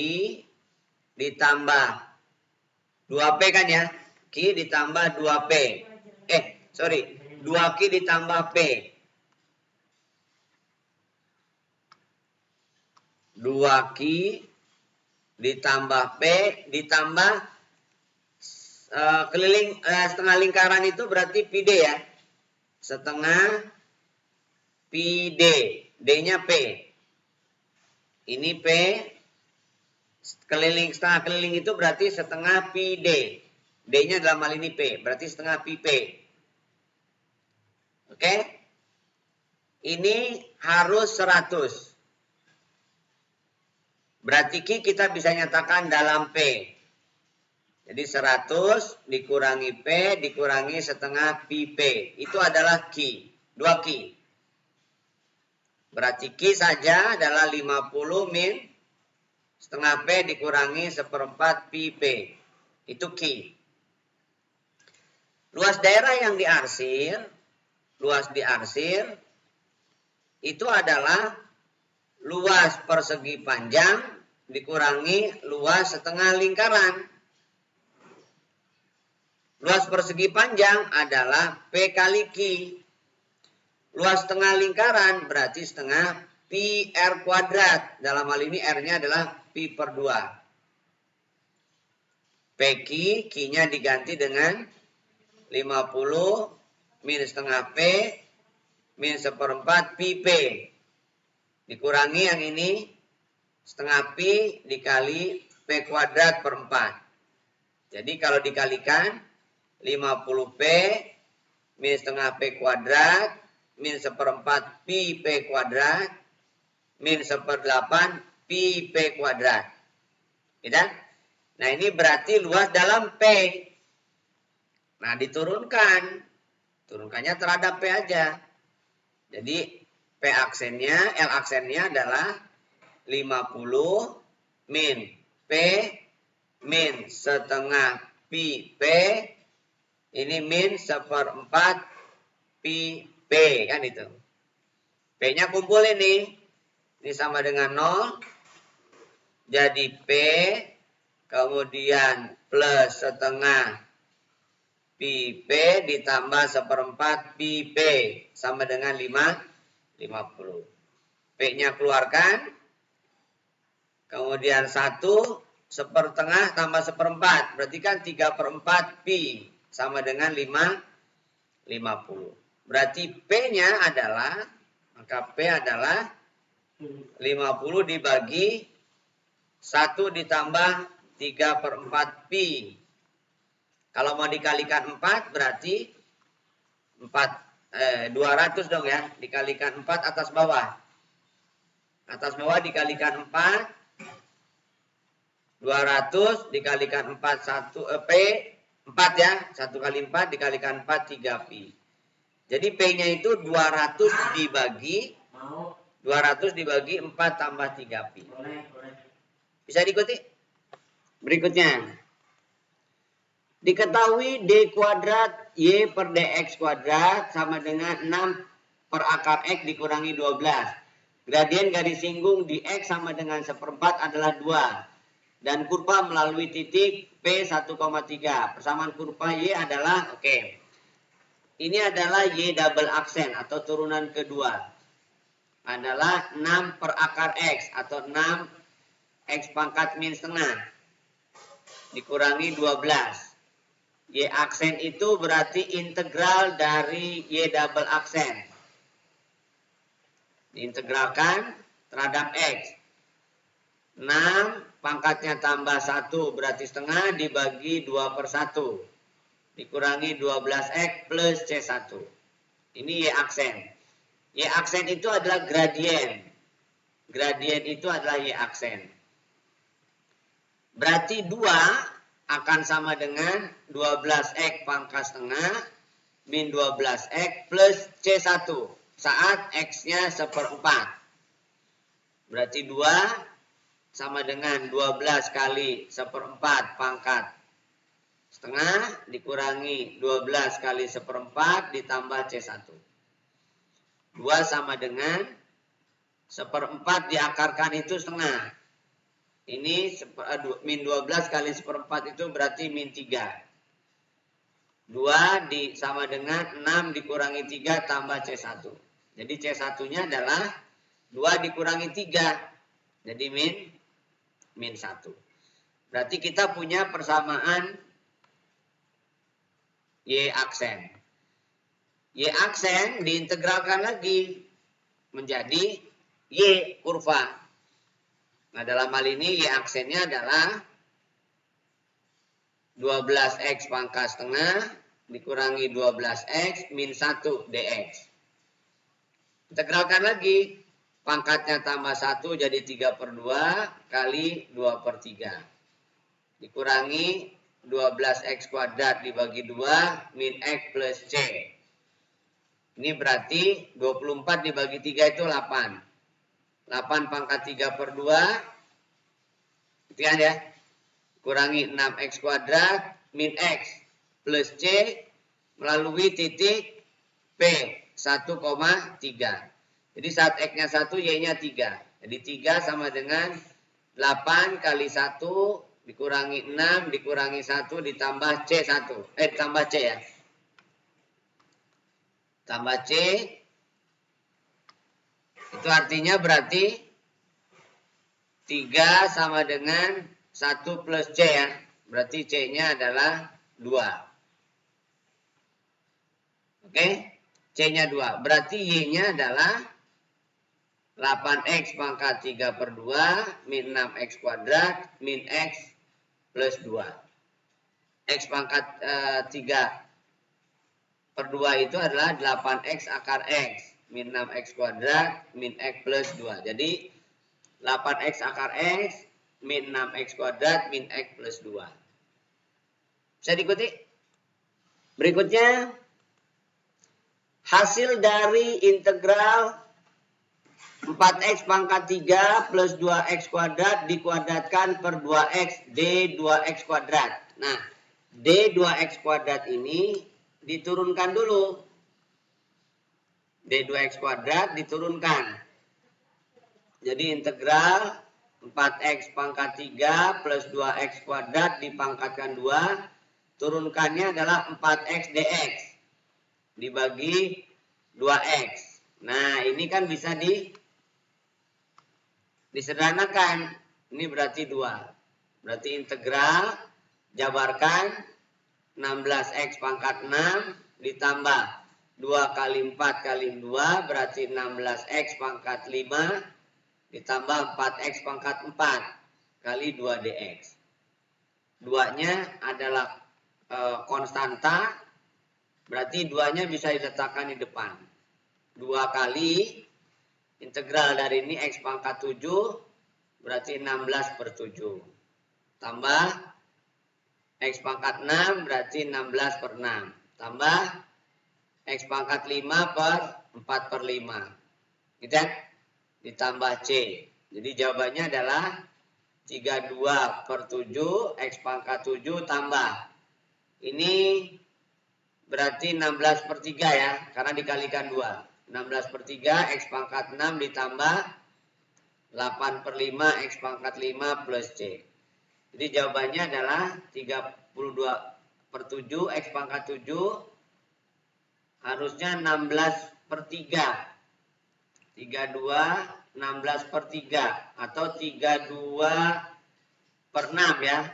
ditambah 2P kan ya. Q ditambah 2P. 2Q ditambah P. 2Q ditambah P ditambah keliling setengah lingkaran itu berarti PD ya. Setengah PD. D-nya P. Ini P. Setengah keliling itu berarti setengah PD. D-nya dalam hal ini P. Berarti setengah PP. Oke. Ini harus 100. Berarti Q kita bisa nyatakan dalam P. Jadi 100 dikurangi P dikurangi setengah PP. Itu adalah Q. 2Q. Berarti Q saja adalah 50 min setengah P dikurangi seperempat PP. Itu Q. Luas daerah yang diarsir, luas diarsir, itu adalah luas persegi panjang dikurangi luas setengah lingkaran. Luas persegi panjang adalah P kali Q. Luas setengah lingkaran berarti setengah Pi R kuadrat. Dalam hal ini R-nya adalah Pi per 2. PQ, Q-nya diganti dengan 50 min setengah P min seperempat Pi P. Dikurangi yang ini setengah Pi dikali P kuadrat per 4. Jadi kalau dikalikan 50P min setengah P kuadrat min seperempat Pi P kuadrat min seperdelapan Pi P kuadrat. Ya? Nah ini berarti luas dalam P. Nah diturunkan. Turunkannya terhadap P aja. Jadi P aksennya, L aksennya adalah 50 min P min setengah Pi P. Ini min seperempat Pi P kan itu. P-nya kumpul ini. Ini sama dengan 0. Jadi P kemudian plus setengah Pi P ditambah seperempat Pi P sama dengan 50. P-nya keluarkan. Kemudian 1 1/2 tambah 1/4. Berarti kan 3/4 pi sama dengan 50. Berarti P-nya adalah, maka P adalah 50 dibagi 1 ditambah 3/4 pi. Kalau mau dikalikan 4 berarti 200 dong ya. Dikalikan 4 atas bawah. Atas bawah dikalikan 4. 200 dikalikan 4 P 4 ya. 1 kali 4 dikalikan 4 3 pi. Jadi P-nya itu 200 dibagi 4 tambah 3 pi. Bisa diikuti? Berikutnya. Diketahui D kuadrat Y per DX kuadrat sama dengan 6 per akar X dikurangi 12. Gradien garis singgung di X sama dengan 1/4 adalah 2. Dan kurva melalui titik P 1,3. Persamaan kurva Y adalah, ini adalah Y double aksen atau turunan kedua. Adalah 6 per akar X atau 6 X pangkat min setengah. Dikurangi 12. Y aksen itu berarti integral dari Y double aksen. Diintegralkan terhadap X. 6 pangkatnya tambah 1 berarti setengah dibagi 2/1. Dikurangi 12X plus C1. Ini Y aksen. Y aksen itu adalah gradien. Gradien itu adalah Y aksen. Berarti 2 akan sama dengan 12X pangkat setengah min 12X plus C1 saat X-nya 1/4. Berarti 2 sama dengan 12 kali 1/4 pangkat setengah dikurangi 12 kali 1/4 ditambah C1. 2 sama dengan 1/4 diakarkan itu setengah. Ini min 12 kali 1/4 itu berarti min 3. 2 sama dengan 6 dikurangi 3 tambah C1. Jadi C1-nya adalah 2 dikurangi 3. Jadi min 1. Berarti kita punya persamaan Y aksen. Y aksen diintegralkan lagi menjadi Y kurva. Nah, dalam hal ini Y aksennya adalah 12X pangkat setengah dikurangi 12X min 1 DX. Integralkan lagi. Pangkatnya tambah 1 jadi 3/2 kali 2/3. Dikurangi 12X kuadrat dibagi 2 min X plus C. Ini berarti 24 dibagi 3 itu 8. 8 pangkat 3/2 itu kan ya, kurangi 6x kuadrat min x plus c melalui titik P 1,3. Jadi saat x-nya 1 y-nya 3. Jadi 3 sama dengan 8 kali 1 dikurangi 6 dikurangi 1 ditambah C1. Tambah C ya. Tambah C. Itu artinya berarti 3 sama dengan 1 plus C ya. Berarti C-nya adalah 2. Oke? C-nya 2. Berarti Y-nya adalah 8X pangkat 3/2 min 6X kuadrat min X plus 2. X pangkat 3/2 itu adalah 8X akar X. Min 6X kuadrat min X plus 2. Jadi 8X akar X min 6X kuadrat min X plus 2. Bisa diikuti? Berikutnya, hasil dari integral 4X pangkat 3 plus 2X kuadrat dikuadratkan per 2X D 2X kuadrat. Nah, D 2X kuadrat ini diturunkan dulu. D2X kuadrat diturunkan. Jadi integral 4X pangkat 3 plus 2X kuadrat dipangkatkan 2. Turunkannya adalah 4X dx. Dibagi 2X. Nah ini kan bisa Disederhanakan, ini berarti 2. Berarti integral, jabarkan 16x pangkat 6 ditambah 2 kali 4 kali 2 berarti 16x pangkat 5 ditambah 4x pangkat 4 kali 2 dx. 2-nya adalah konstanta, berarti 2-nya bisa diletakkan di depan. 2 kali integral dari ini x pangkat 7 berarti 16/7. Tambah x pangkat 6 berarti 16/6. Tambah x pangkat 5/4/5. Gitu kan? Ditambah c. Jadi jawabannya adalah 32/7 x pangkat 7 tambah. Ini berarti 16/3 ya, karena dikalikan 2. 16/3 x pangkat 6 ditambah 8/5 x pangkat 5 plus c. Jadi jawabannya adalah 32/7 x pangkat 7 harusnya 16/3. 32 16/3 atau 32/6 ya.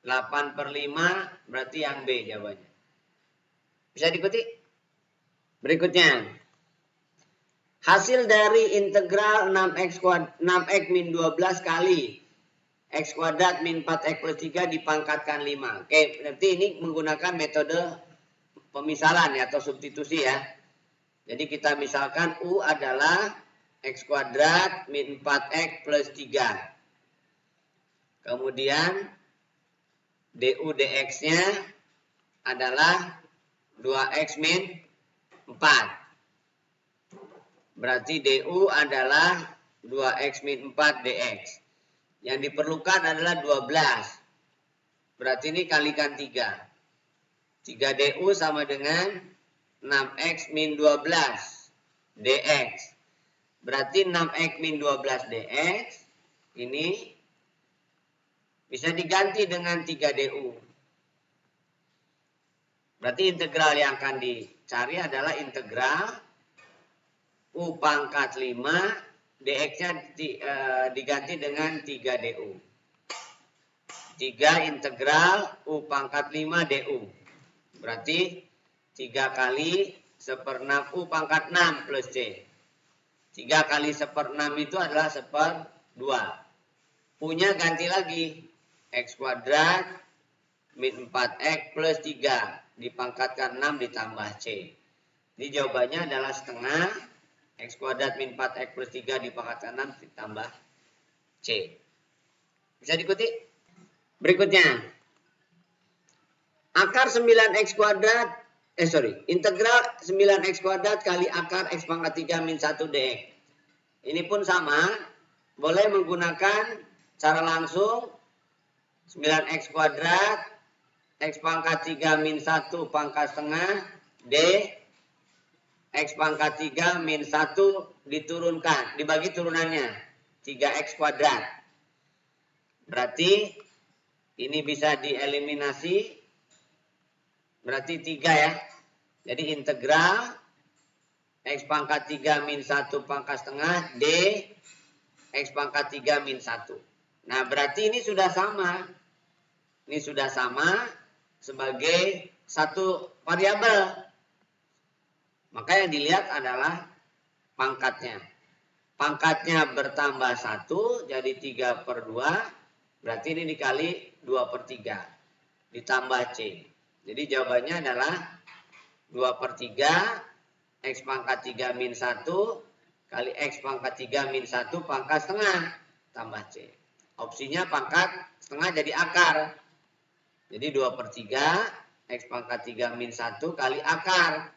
8/5 berarti yang B jawabannya. Bisa diikuti? Berikutnya. Hasil dari integral 6x min 12 kali x kuadrat min 4x plus 3 dipangkatkan 5. Oke, berarti ini menggunakan metode pemisalan ya, atau substitusi ya. Jadi kita misalkan U adalah x kuadrat min 4x plus 3. Kemudian du dx-nya adalah 2x min 4. Berarti du adalah 2x min 4 dx. Yang diperlukan adalah 12. Berarti ini kalikan 3. 3 du sama dengan 6x min 12 dx. Berarti 6x min 12 dx ini bisa diganti dengan 3 du. Berarti integral yang akan dicari adalah integral U pangkat 5 dx-nya diganti dengan 3 du. 3 integral U pangkat 5 du. Berarti 3 kali 1/6 U pangkat 6 plus C. 3 kali 1/6 itu adalah 1/2. U-nya ganti lagi. X kuadrat min 4x plus 3. Dipangkatkan 6 ditambah C. Jadi jawabannya adalah setengah. X kuadrat min 4x plus 3 dipangkatkan 6 ditambah C. Bisa diikuti? Berikutnya. Akar 9x kuadrat. Integral 9x kuadrat kali akar x pangkat 3 min 1 dx. Ini pun sama. Boleh menggunakan cara langsung. 9x kuadrat x pangkat 3 min 1 pangkat setengah d x pangkat 3 min 1 diturunkan, dibagi turunannya 3x kuadrat. Berarti ini bisa dieliminasi, berarti 3 ya. Jadi integral x pangkat 3 min 1 pangkat setengah d x pangkat 3 min 1. Nah berarti ini sudah sama. Ini sudah sama sebagai satu variabel. Maka yang dilihat adalah pangkatnya. Pangkatnya bertambah 1 jadi 3/2. Berarti ini dikali 2/3. Ditambah C. Jadi jawabannya adalah 2/3 x pangkat 3 min 1 kali x pangkat 3 min 1 pangkat setengah tambah C. Opsinya pangkat setengah jadi akar. Jadi 2/3 x pangkat 3 min 1 kali akar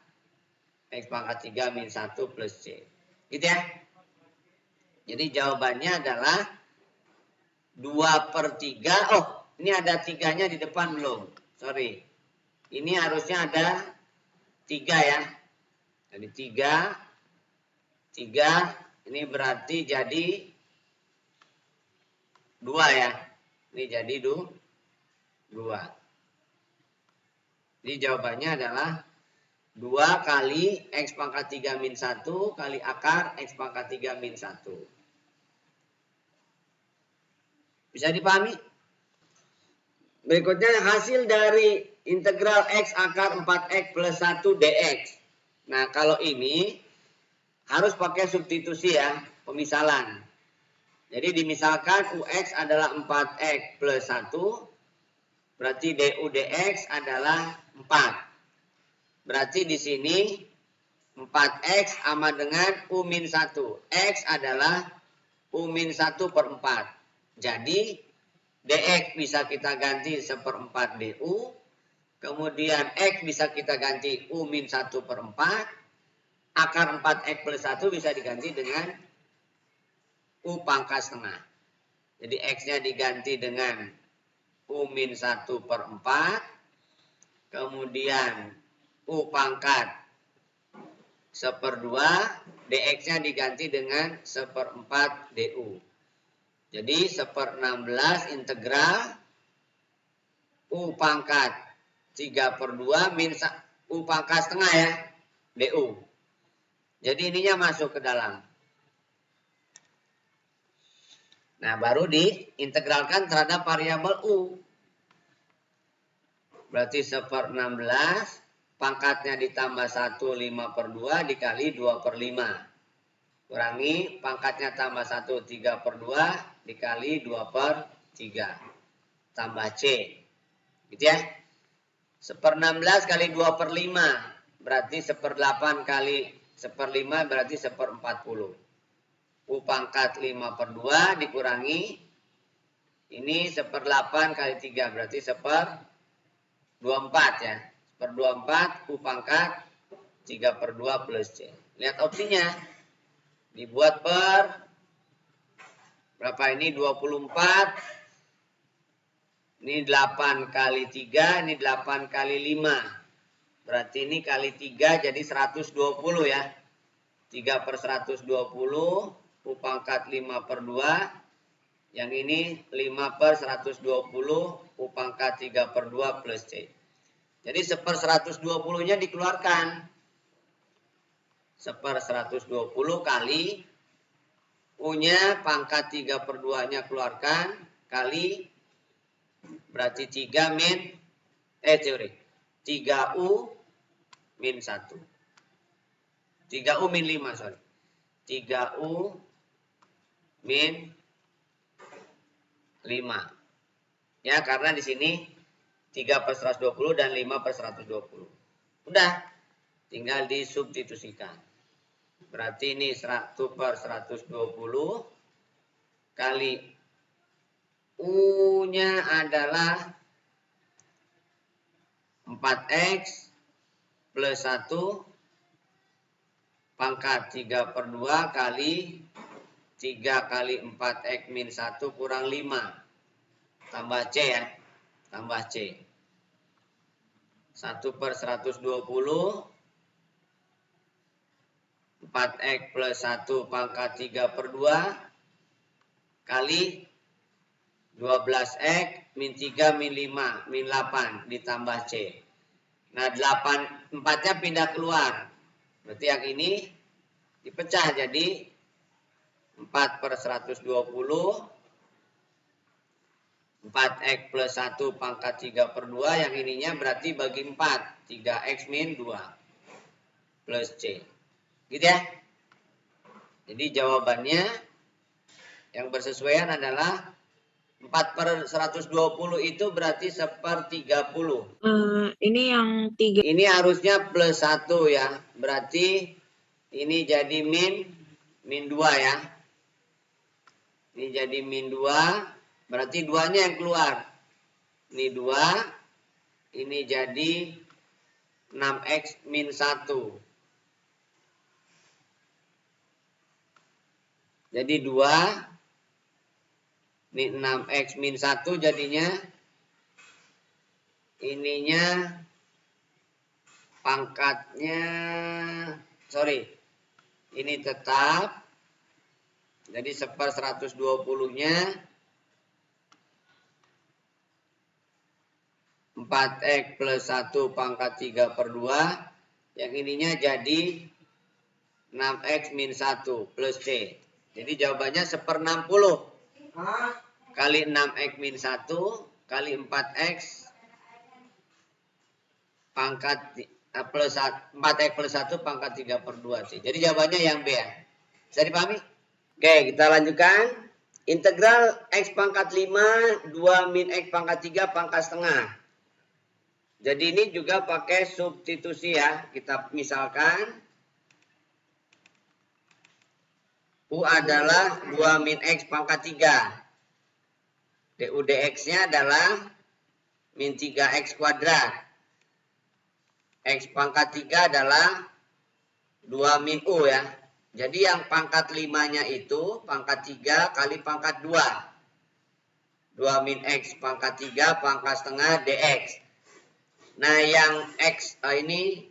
x pangkat 3 min 1 plus C. Gitu ya. Jadi jawabannya adalah 2/3. Oh, ini ada 3-nya di depan belum? Sorry. Ini harusnya ada 3 ya. Jadi 3. Ini berarti jadi 2 ya. Ini jadi 2. Jadi jawabannya adalah 2 kali x pangkat 3 min 1 kali akar x pangkat 3 min 1. Bisa dipahami? Berikutnya hasil dari integral X akar 4X plus 1 dx. Nah, kalau ini harus pakai substitusi ya, pemisalan. Jadi dimisalkan UX adalah 4X plus 1, berarti DU dx adalah 4. Berarti di sini 4X sama dengan U-1. X adalah U-1 per 4. Jadi dx bisa kita ganti 1/4 du. Kemudian X bisa kita ganti U-1 per 4. Akar 4X plus 1 bisa diganti dengan U pangkat setengah. Jadi X-nya diganti dengan U-1 per 4. Kemudian U pangkat 1/2. dx-nya diganti dengan 1/4 du. Jadi 1/16 integral U pangkat 3/2 min U pangkat setengah ya, du. Jadi ininya masuk ke dalam. Nah, baru diintegralkan terhadap variabel U. Berarti 1/16 pangkatnya ditambah 1 5/2 dikali 2/5. Kurangi pangkatnya tambah 1 3/2 dikali 2/3. Tambah C. Gitu ya. 1/16 kali 2/5 berarti 1/8 kali 1/5 berarti 1/40. U pangkat 5/2 dikurangi ini 1/8 kali 3 berarti 1/24 ya. 1/24 U pangkat 3/2 plus C. Lihat opsinya. Dibuat per berapa ini? 24. Ini 8 kali 3, ini 8 kali 5. Berarti ini kali 3 jadi 120 ya. 3/120, U pangkat 5/2. Yang ini 5/120, U pangkat 3/2 plus C. Jadi 1/120-nya dikeluarkan. 1/120 kali U-nya pangkat 3/2-nya keluarkan kali berarti 3 min 3U min 1. 3U min 5, sorry. 3U min 5. Ya, karena di sini 3/120 dan 5/120. Udah, tinggal disubstitusikan. Berarti ini 1/120 kali U-nya adalah 4X plus 1 pangkat 3/2 kali 3 kali 4X min 1 kurang 5. Tambah C ya. Tambah C. 1/120 4X plus 1 pangkat 3/2 kali 12X min 3 min 5 min 8 ditambah C. Nah 4-nya pindah keluar. Berarti yang ini dipecah jadi 4/120 4X plus 1 pangkat 3/2. Yang ininya berarti bagi 4 3X min 2 plus C. Gitu ya. Jadi jawabannya yang bersesuaian adalah 4/120 itu berarti 1/30. Ini yang 3. Ini harusnya plus 1 ya. Berarti ini jadi min 2 ya. Ini jadi min 2. Berarti 2-nya yang keluar. Ini 2. Ini jadi 6X min 1. Jadi 2. Ini 6X min 1 jadinya. Ininya pangkatnya. Sorry. Ini tetap. Jadi 1/120-nya 4X plus 1 pangkat 3/2. Yang ininya jadi 6X min 1 plus C. Jadi jawabannya 1/60. kali 6x min 1 kali 4x pangkat plus 4x plus 1 pangkat 3 per 2 C. Jadi jawabannya yang B ya. Bisa dipahami? Oke, kita lanjutkan. Integral x pangkat 5, 2 min x pangkat 3 pangkat setengah. Jadi ini juga pakai substitusi ya. Kita misalkan U adalah 2 min x pangkat 3. du dx-nya adalah min 3x kuadrat. X pangkat 3 adalah 2 min U ya. Jadi yang pangkat 5-nya itu pangkat 3 kali pangkat 2. 2 min X pangkat 3 pangkat setengah dx. Nah yang X ini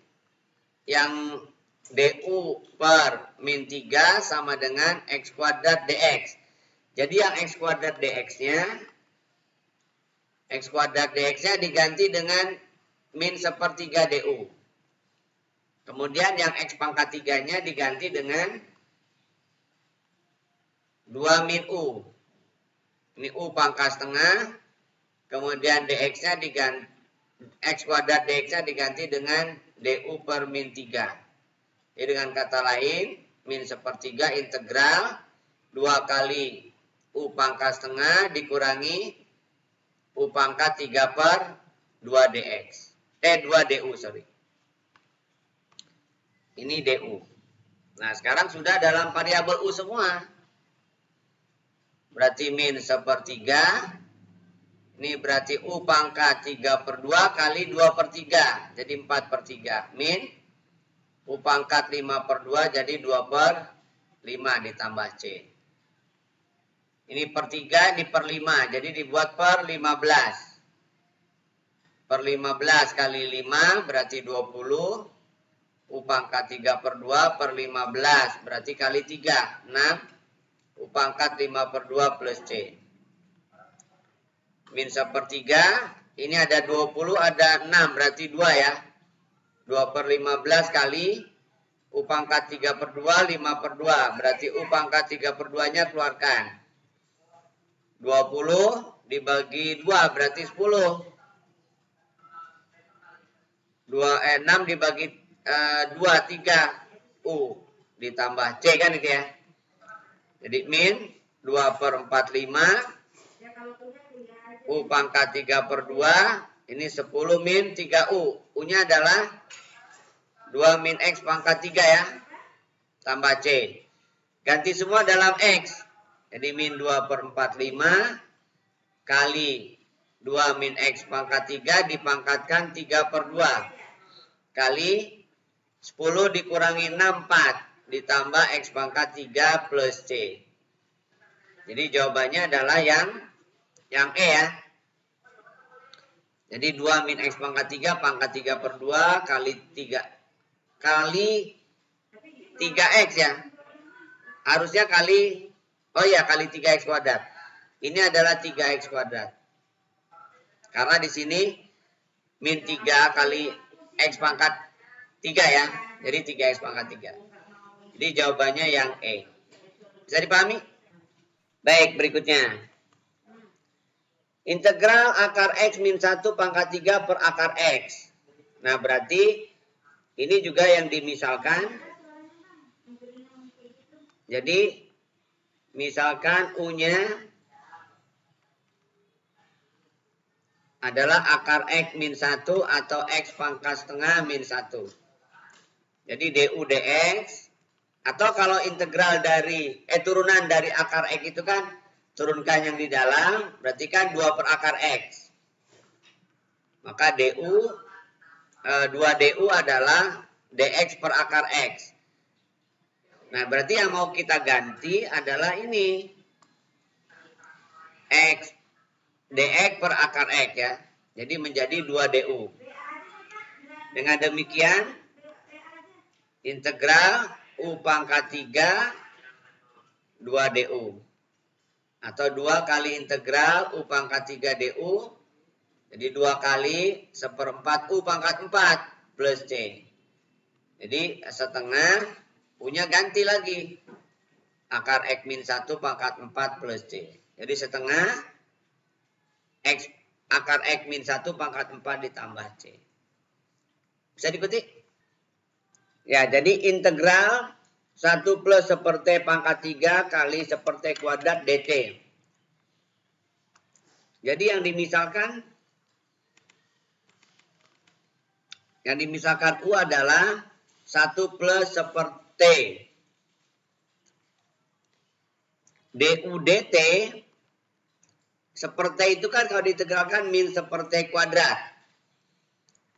yang du per min 3 sama dengan X kuadrat dx. Jadi yang X kuadrat dx-nya diganti dengan min sepertiga du. Kemudian yang X pangkat 3-nya diganti dengan 2 min U. Ini U pangkat setengah. Kemudian dx-nya diganti, X kuadrat dx-nya diganti dengan du per min 3. Jadi dengan kata lain, min sepertiga integral 2 kali U pangkat setengah dikurangi U pangkat 3 per 2 dx. 2 du, sorry. Ini du. Nah, sekarang sudah dalam variabel U semua. Berarti min sepertiga. Ini berarti U pangkat 3 per 2 kali 2 per 3. Jadi 4 per 3. Min U pangkat 5 per 2 jadi 2 per 5 ditambah C. Ini per 3, ini per 5. Jadi dibuat per 15. Per 15 kali 5 berarti 20. U pangkat 3 per 2 per 15 berarti kali 3 6 U pangkat 5 per 2 plus C. Min sepertiga ini ada 20 ada 6 berarti 2 ya. 2 per 15 kali U pangkat 3 per 2 5 per 2 berarti U pangkat 3 per 2 nya keluarkan. 20 dibagi 2 berarti 10. 6 dibagi 2, 3 U ditambah C kan itu ya. Jadi min 2 per 4, 5 U pangkat 3 per 2 ini 10 min 3 U. U nya adalah 2 min X pangkat 3 ya. Tambah C. Ganti semua dalam X. Jadi min 2 per 4, 5 kali 2 min X pangkat 3 dipangkatkan 3 per 2 kali 10 dikurangi 6, 4 ditambah X pangkat 3 plus C. Jadi jawabannya adalah yang E ya. Jadi 2 min X pangkat 3 pangkat 3 per 2 kali 3 kali 3X ya. Harusnya kali, kali 3X kuadrat. Ini adalah 3X kuadrat. Karena di sini min 3 kali X pangkat 3 ya. Jadi 3X pangkat 3. Jadi jawabannya yang E. Bisa dipahami? Baik, berikutnya. Integral akar X min 1 pangkat 3 per akar X. Nah, berarti ini juga yang dimisalkan. Jadi, misalkan U-nya adalah akar X min 1 atau X pangkat setengah min 1. Jadi du dx atau kalau integral dari turunan dari akar X itu kan turunkan yang di dalam berarti kan 2 per akar X. Maka 2du adalah dx per akar X. Nah, berarti yang mau kita ganti adalah ini X dx per akar X ya. Jadi menjadi 2du. Dengan demikian integral U pangkat 3 2du. Atau 2 kali integral U pangkat 3 du. Jadi 2 kali 1/4 U pangkat 4 plus C. Jadi setengah U-nya ganti lagi. Akar X min 1 pangkat 4 plus C. Jadi setengah akar X min 1 pangkat 4 ditambah C. Bisa diikuti? Ya, jadi integral 1 plus seperti pangkat 3 kali seperti kuadrat dt. Jadi yang dimisalkan U adalah 1 plus seperti du dt. Seperti itu kan kalau ditegralkan min seperti kuadrat.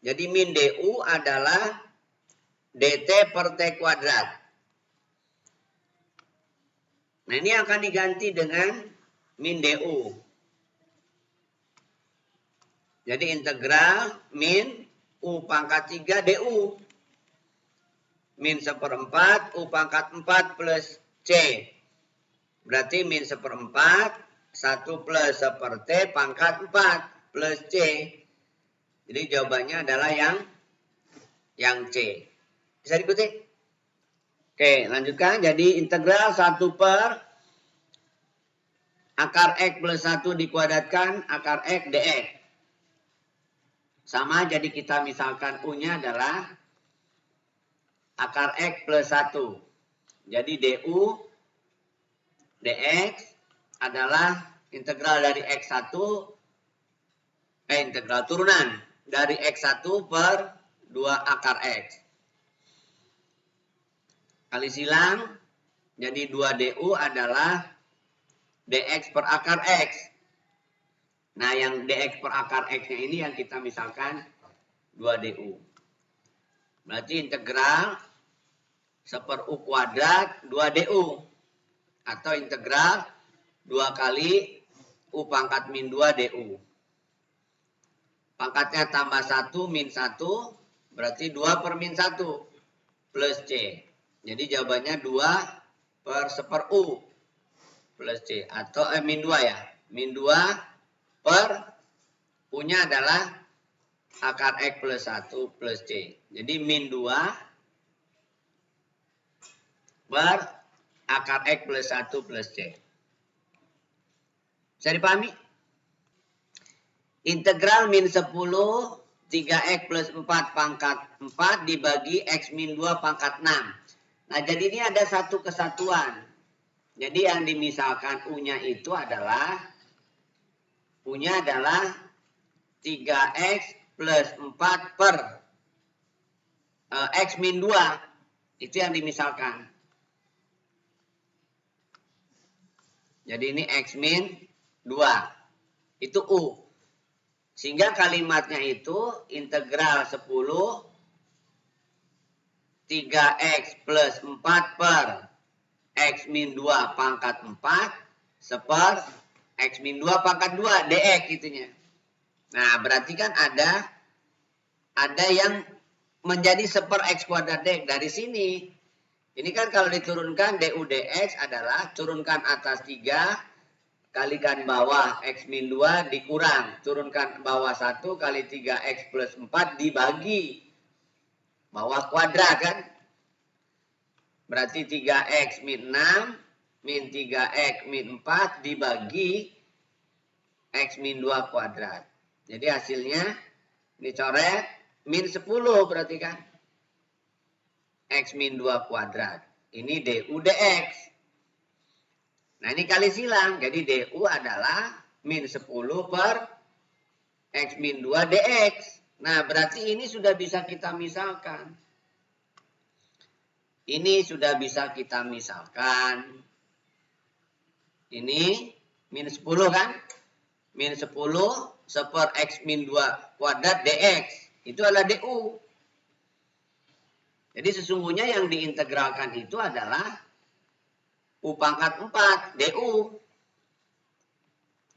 Jadi min du adalah dt per t kuadrat. Nah, ini akan diganti dengan min du. Jadi integral min u pangkat 3 du. Min 1/4 u pangkat 4 plus c. Berarti min 1/4 1 plus seperti pangkat 4 plus c. Jadi jawabannya adalah yang c. Bisa diikuti? Oke, lanjutkan. Jadi integral 1 per akar X plus 1 dikuadratkan akar X dx. Sama, jadi kita misalkan U-nya adalah akar X plus 1. Jadi du dx adalah integral dari X1, integral turunan dari X1 per 2 akar X. Kali silang, jadi 2du adalah dx per akar X. Nah, yang dx per akar X-nya ini yang kita misalkan 2du. Berarti integral 1/u kuadrat 2du. Atau integral 2 kali u pangkat min 2 du. Pangkatnya tambah 1 min 1, berarti 2 per min 1 plus c. Jadi jawabannya 2 per 1/u plus c. Atau min 2 ya. Min 2 per u-nya adalah akar X plus 1 plus c. Jadi min 2 per akar X plus 1 plus c. Bisa dipahami? Integral min 10 3x plus 4 pangkat 4 dibagi x min 2 pangkat 6. Nah, jadi ini ada satu kesatuan. Jadi yang dimisalkan U-nya itu adalah 3x plus 4 per x min 2. Itu yang dimisalkan. Jadi ini x min 2. Itu U. Sehingga kalimatnya itu integral 10 3x plus 4 per x min 2 pangkat 4 seper x min 2 pangkat 2 dx itunya. Nah, berarti kan ada yang menjadi seper x kuadrat dx dari sini. Ini kan kalau diturunkan du dx adalah turunkan atas 3 kalikan bawah x min 2 dikurang. Turunkan bawah 1 kali 3x plus 4 dibagi bawah kuadrat kan. Berarti 3x min 6 min 3x min 4 dibagi x min 2 kuadrat. Jadi hasilnya dicoret min 10 berarti kan. X min 2 kuadrat. Ini du dx. Nah, ini kali silang. Jadi du adalah min 10 per x min 2 dx. Nah, berarti ini sudah bisa kita misalkan. Ini sudah bisa kita misalkan. Ini min 10 kan? Min 10 seper x min 2 kuadrat dx. Itu adalah du. Jadi sesungguhnya yang diintegralkan itu adalah u pangkat 4 du.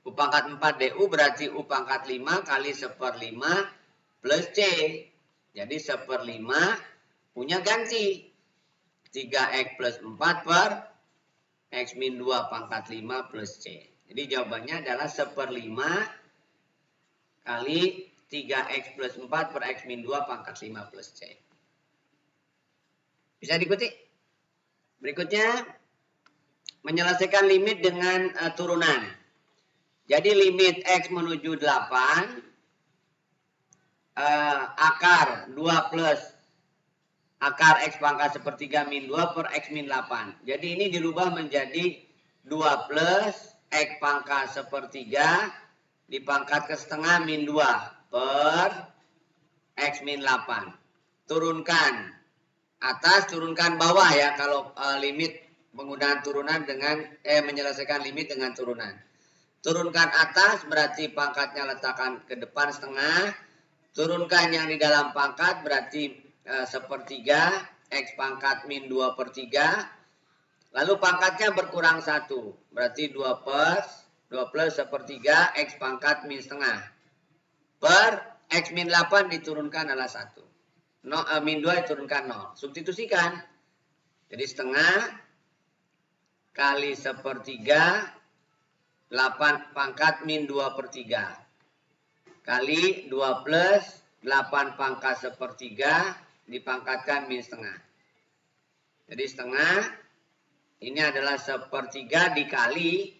U pangkat 4 du berarti u pangkat 5 kali 1/5 plus c. Jadi 1/5 punya ganti. 3x plus 4 per x min 2 pangkat 5 plus c. Jadi jawabannya adalah 1/5 kali 3x plus 4 per x min 2 pangkat 5 plus c. Bisa diikuti? Berikutnya, menyelesaikan limit dengan turunan. Jadi limit X menuju 8, akar 2 plus akar X pangkat sepertiga min 2 per X min 8. Jadi ini dirubah menjadi 2 plus X pangkat sepertiga dipangkat ke setengah min 2 per X min 8. Turunkan atas, turunkan bawah ya kalau limit penggunaan turunan dengan menyelesaikan limit dengan turunan. Turunkan atas berarti pangkatnya letakkan ke depan setengah. Turunkan yang di dalam pangkat berarti sepertiga X pangkat min 2 per 3. Lalu pangkatnya berkurang 1. Berarti 2 plus sepertiga X pangkat min setengah. Per X min 8 diturunkan adalah 1. Min 2 diturunkan 0. Substitusikan. Jadi setengah kali sepertiga 8 pangkat min 2 per 3. Kali 2 plus 8 pangkat sepertiga dipangkatkan min setengah. Jadi setengah ini adalah sepertiga dikali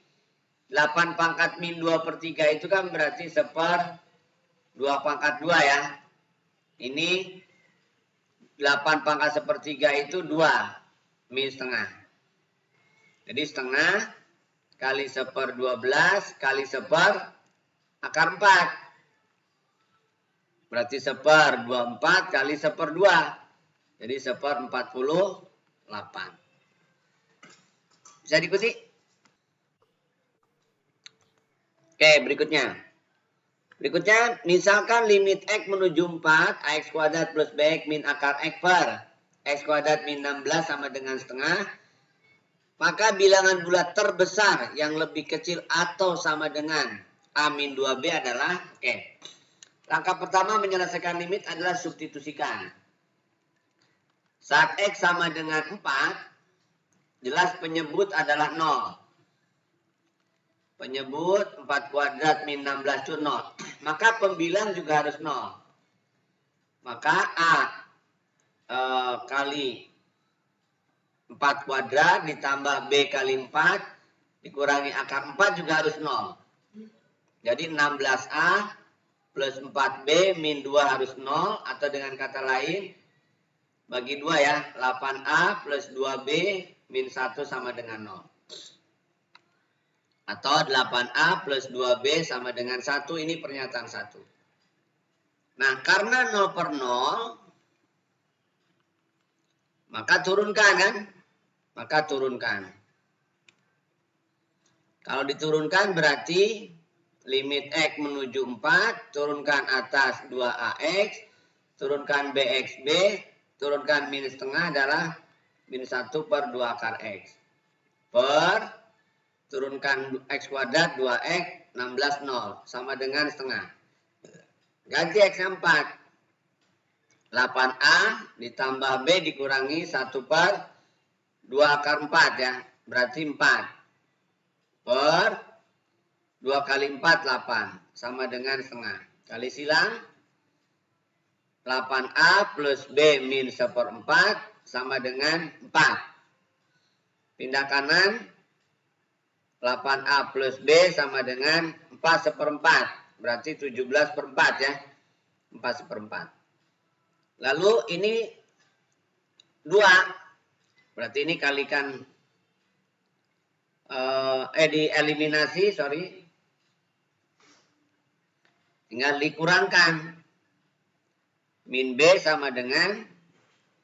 8 pangkat min 2 per 3 itu kan berarti 1/2 pangkat 2 ya. Ini 8 pangkat sepertiga itu 2 min setengah. Jadi setengah kali 1/12 kali 1 akar 4. Berarti 1/24 kali 1/2. Jadi 1/48. Bisa diikuti? Oke, berikutnya. Berikutnya, misalkan limit X menuju 4, AX kuadrat plus BX min akar X per X kuadrat min 16 sama dengan setengah. Maka bilangan bulat terbesar yang lebih kecil atau sama dengan A min 2B adalah, langkah pertama menyelesaikan limit adalah substitusikan. Saat X sama dengan 4, jelas penyebut adalah 0. Penyebut 4 kuadrat min 16 itu 0. Maka pembilang juga harus 0. Maka A kali 4 kuadrat ditambah B kali 4 dikurangi akar 4 juga harus 0. Jadi 16A plus 4B min 2 harus 0. Atau dengan kata lain, bagi 2 ya, 8A plus 2B min 1 sama dengan 0. Atau 8A plus 2B sama dengan 1, ini pernyataan 1. Nah, karena 0 per 0, maka turunkan kan? Maka turunkan. Kalau diturunkan berarti limit X menuju 4, turunkan atas 2AX, turunkan BXB, turunkan min setengah adalah min 1 per 2 akar X. Per turunkan X kuadrat 2X 16 0 sama dengan setengah. Ganti X 4. 8A ditambah B dikurangi 1 per 2 akar 4 ya. Berarti 4. Per 2 kali 4 8 sama dengan setengah. Kali silang 8A plus B min 1/4 sama dengan 4. Pindah kanan 8A plus B sama dengan 4/4. Berarti 17/4 ya. 4/4. Lalu ini 2. Berarti ini kalikan dieliminasi, tinggal dikurangkan. Min B sama dengan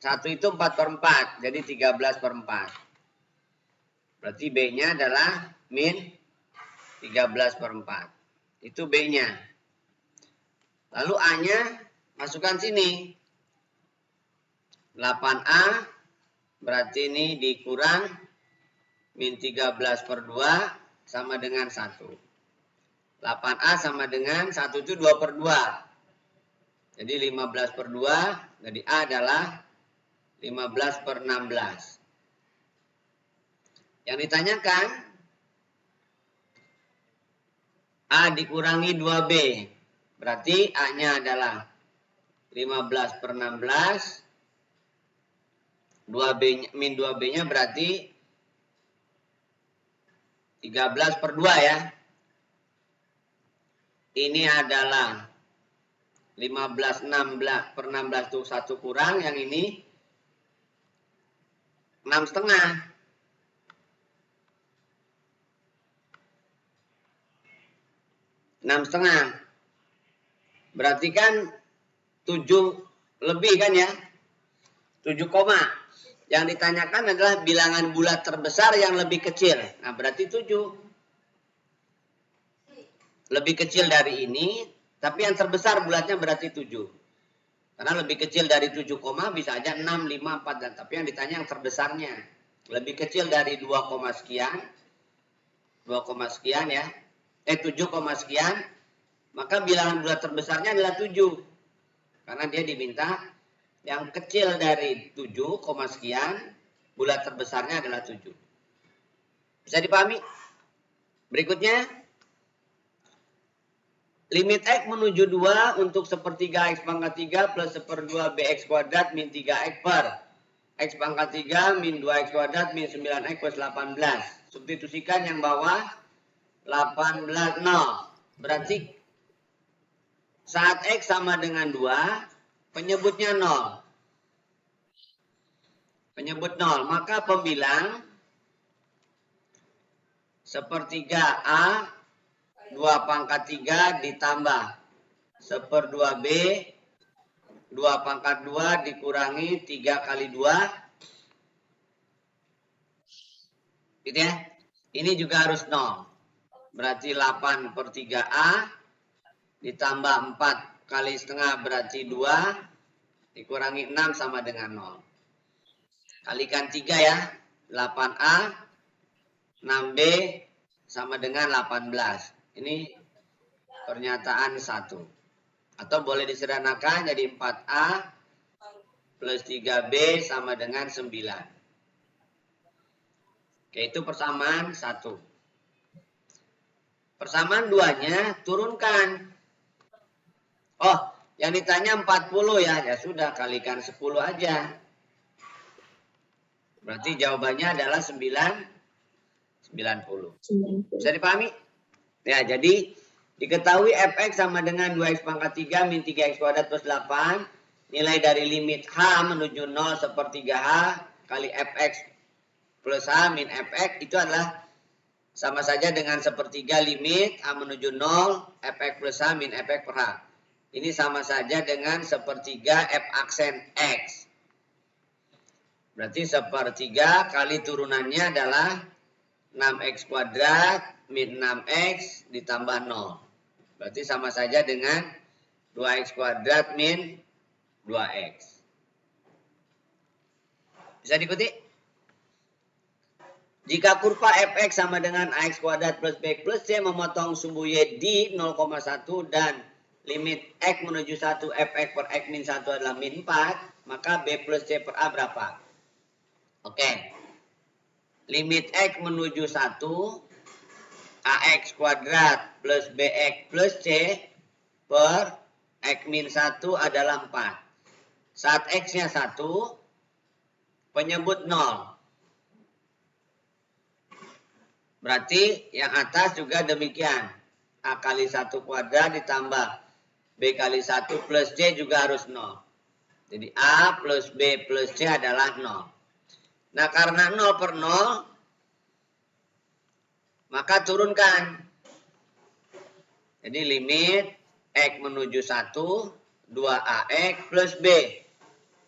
1 itu 4/4. Jadi 13/4. Berarti B-nya adalah min 13/4. Itu B-nya. Lalu A-nya masukkan sini. 8A berarti ini dikurang min 13/2 sama dengan 1. 8A sama dengan 1 itu 2/2. Jadi 15/2. Jadi A adalah 15/16. Yang ditanyakan A dikurangi 2B. Berarti A-nya adalah 15/16. 2B, min 2B-nya berarti 13/2 ya. ini adalah 15 16 per 16 itu 1 kurang, yang ini 6,5. 6,5. Berarti kan 7 lebih kan ya? 7 koma. Yang ditanyakan adalah bilangan bulat terbesar yang lebih kecil. Nah, berarti 7. Lebih kecil dari ini, tapi yang terbesar bulatnya berarti 7. Karena lebih kecil dari 7 koma bisa aja 6, 5, 4. Dan, tapi yang ditanya yang terbesarnya. Lebih kecil dari 2, sekian. 2, sekian ya. 7, sekian. Maka bilangan bulat terbesarnya adalah 7. Karena dia diminta yang kecil dari 7, sekian. Bulat terbesarnya adalah 7. Bisa dipahami? Berikutnya. Limit X menuju 2 untuk sepertiga X pangkat 3 plus seperdua BX kuadrat min 3X per X pangkat 3 min 2X kuadrat min 9X plus 18. Substitusikan yang bawah 18, 0. Berarti saat X sama dengan 2, penyebutnya 0. Penyebut 0. Maka pembilang sepertiga A 2 pangkat 3 ditambah seperdua B 2 pangkat 2 dikurangi 3 kali 2 gitu ya. Ini juga harus 0. Berarti 8 per 3A ditambah 4 kali setengah berarti 2 dikurangi 6 sama dengan 0. Kalikan 3 ya. 8A 6B sama dengan 18. Ini pernyataan 1. Atau boleh disederhanakan jadi 4A plus 3B sama dengan 9. Oke, itu persamaan 1. Persamaan 2-nya turunkan. Oh, yang ditanya 40 ya. Ya sudah, kalikan 10 aja. Berarti jawabannya adalah 90. Bisa dipahami? Ya, jadi diketahui fx sama dengan 2x pangkat 3 min 3x kuadrat plus 8. Nilai dari limit h menuju 0 sepertiga h kali fx plus h min fx itu adalah sama saja dengan sepertiga limit h menuju 0 fx plus h min fx per h. Ini sama saja dengan sepertiga f aksen x. Berarti sepertiga kali turunannya adalah 6x kuadrat min 6x ditambah 0. Berarti sama saja dengan 2x kuadrat min 2x. Bisa diikuti? Jika kurva fx sama dengan ax kuadrat plus bx plus c memotong sumbu y di 0,1 dan limit x menuju 1 fx per x min 1 adalah min 4, maka b plus c per a berapa? Oke. Limit x menuju 1 ax kuadrat plus bx plus c per x min 1 adalah 4. Saat x-nya 1, penyebut 0. Berarti yang atas juga demikian. A kali 1 kuadrat ditambah B kali 1 plus C juga harus 0. Jadi A plus B plus C adalah 0. Nah, karena 0 per 0, maka turunkan. Jadi limit X menuju 1, 2AX plus B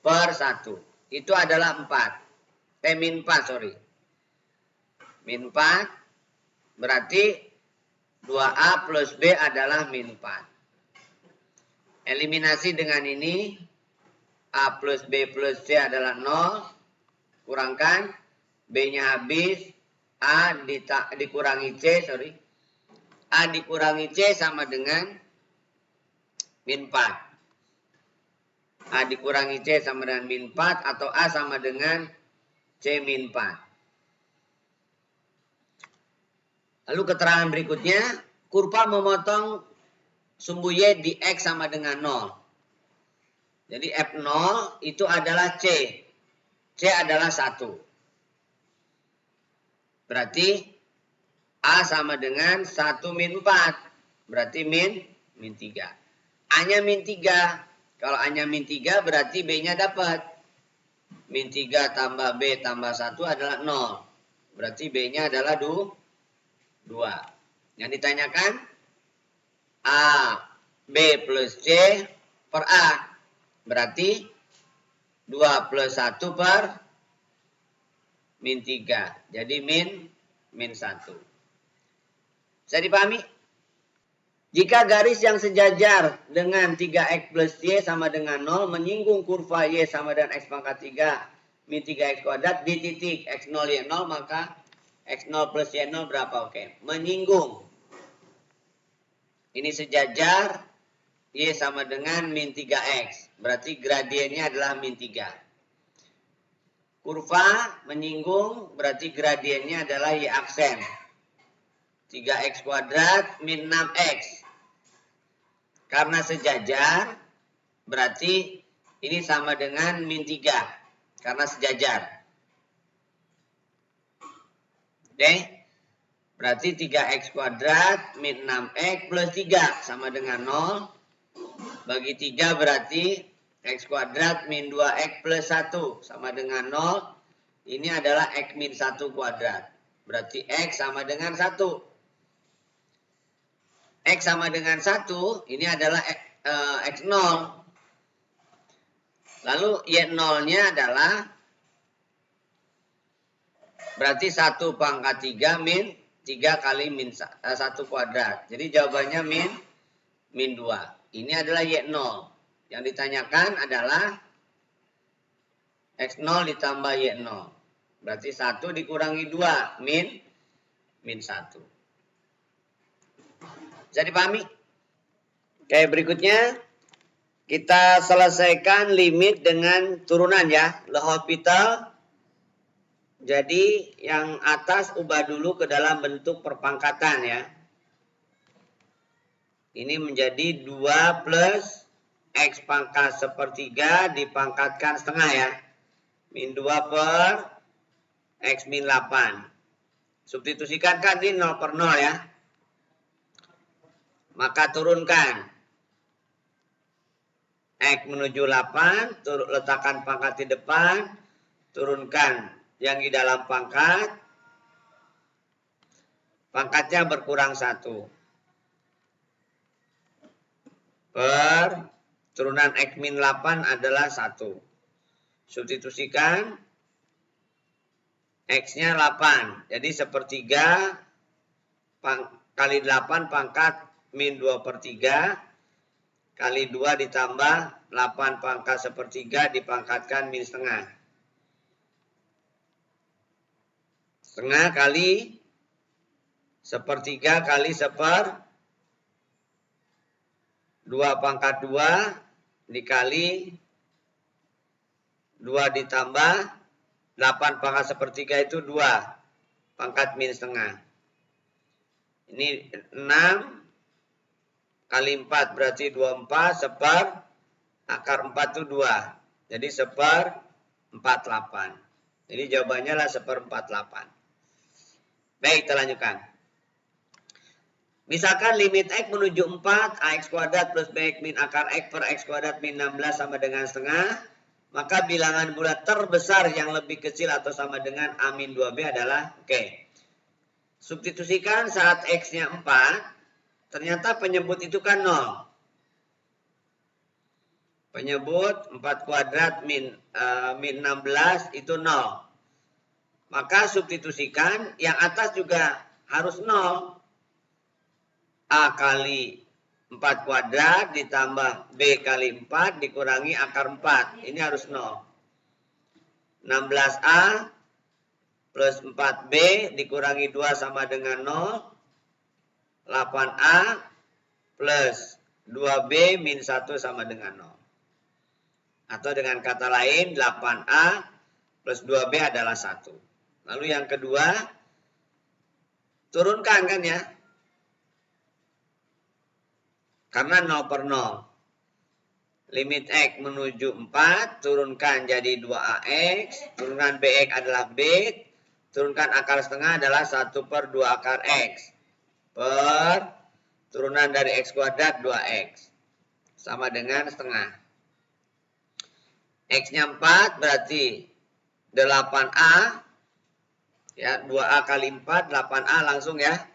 per 1. Itu adalah 4. Min 4, sorry. Min 4, berarti 2A plus B adalah min 4. Eliminasi dengan ini, A plus B plus C adalah 0. Kurangkan, B-nya habis, A dikurangi C, sorry. A dikurangi C sama dengan min 4. A dikurangi C sama dengan min 4 atau A sama dengan C min 4. Lalu keterangan berikutnya, kurva memotong sumbu Y di X sama dengan 0. Jadi F0 itu adalah C. C adalah 1. Berarti A sama dengan 1 min 4. Berarti min min 3. A-nya min 3. Kalau A-nya min 3 berarti B-nya dapat. Min 3 tambah B tambah 1 adalah 0. Berarti B-nya adalah 2. Yang ditanyakan A, B plus C per A. Berarti 2 plus 1 per min 3. Jadi min 1. Bisa dipahami? Jika garis yang sejajar dengan 3x plus y sama dengan 0 menyinggung kurva y sama dengan x pangkat 3 min 3x kuadrat di titik x0 y0, maka x0 plus y0 berapa? Oke, menyinggung. Ini sejajar y sama dengan min 3x. Berarti gradiennya adalah min 3. Kurva menyinggung berarti gradiennya adalah y aksen. 3x kuadrat min 6x. Karena sejajar, berarti ini sama dengan min 3. Karena sejajar. Oke. Berarti 3x kuadrat min 6x plus 3 sama dengan 0. Bagi 3 berarti x kuadrat min 2x plus 1 sama dengan 0. Ini adalah x min 1 kuadrat. Berarti x sama dengan 1. X sama dengan 1, ini adalah X0. Lalu Y0-nya adalah, berarti 1 pangkat 3 min 3 kali min 1 kuadrat. Jadi jawabannya min 2. Ini adalah Y0. Yang ditanyakan adalah X0 ditambah Y0. Berarti 1 dikurangi 2, min 1. Bisa dipahami? Oke, berikutnya kita selesaikan limit dengan turunan ya. L'Hopital. Jadi yang atas ubah dulu ke dalam bentuk perpangkatan ya. Ini menjadi 2 plus x pangkat sepertiga dipangkatkan setengah ya. Min 2 per x min 8. Substitusikan kan ini 0 per 0 ya. Maka turunkan x menuju 8, letakkan pangkat di depan, turunkan yang di dalam pangkat, pangkatnya berkurang 1. Per turunan x min 8 adalah 1. Substitusikan x-nya 8, jadi sepertiga kali 8 pangkat min 2 per 3 kali 2 ditambah 8 pangkat sepertiga dipangkatkan min setengah. Setengah kali sepertiga kali 2 pangkat 2 dikali 2 ditambah 8 pangkat sepertiga itu 2 pangkat min setengah. Ini 6 kali 4 berarti 24 seper akar 4 itu 2. Jadi seper 48. Jadi jawabannya lah seper 48. Baik, kita lanjutkan. Misalkan limit x menuju 4 ax kuadrat plus bx min akar x per x kuadrat min 16 sama dengan setengah. Maka bilangan bulat terbesar yang lebih kecil atau sama dengan a min 2b adalah oke. Substitusikan saat x-nya 4. Ternyata penyebut itu kan 0. Penyebut 4 kuadrat min 16 itu 0. Maka substitusikan yang atas juga harus 0. A kali 4 kuadrat ditambah B kali 4 dikurangi akar 4. Ini harus 0. 16A plus 4B dikurangi 2 sama dengan 0. 8A plus 2B min 1 sama dengan 0. Atau dengan kata lain 8A plus 2B adalah 1. Lalu yang kedua, turunkan kan ya. Karena 0 per 0. Limit x menuju 4, turunkan jadi 2ax. Turunkan bx adalah b. Turunkan akar setengah adalah 1 per 2 akar x. Per turunan dari X kuadrat 2X. Sama dengan setengah. X-nya 4 berarti 8A. Ya, 2A kali 4, 8A langsung ya.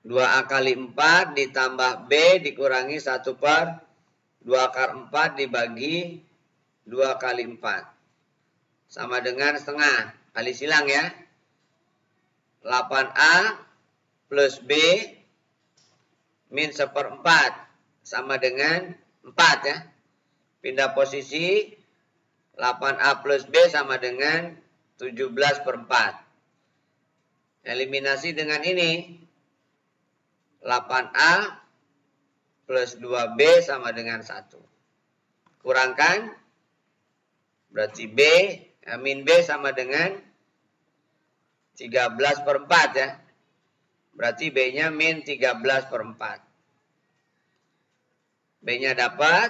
2A kali 4 ditambah B dikurangi 1 per 2 akar 4 dibagi 2 kali 4. Sama dengan setengah. Kali silang ya. 8A plus B min 1/4 sama dengan 4 ya. Pindah posisi 8A plus B sama dengan 17/4. Eliminasi dengan ini. 8A plus 2B sama dengan 1. Kurangkan. Berarti B, min B sama dengan 13/4 ya. Berarti B-nya min 13/4. B-nya dapat.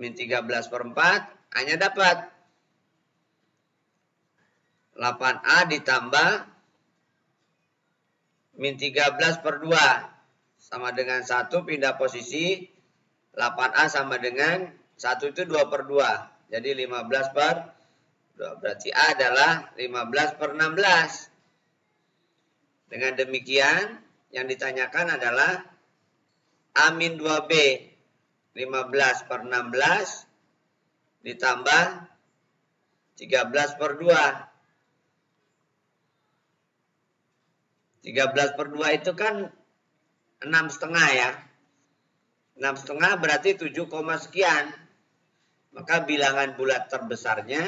Min 13/4. A-nya dapat. 8A ditambah min 13/2. Sama dengan 1, pindah posisi. 8A sama dengan 1 itu 2/2. Jadi 15/2. Berarti A adalah 15/16. Dengan demikian, yang ditanyakan adalah A min 2B 15/16 ditambah 13/2. 13/2 itu kan 6,5 ya. 6,5 berarti 7, sekian. Maka bilangan bulat terbesarnya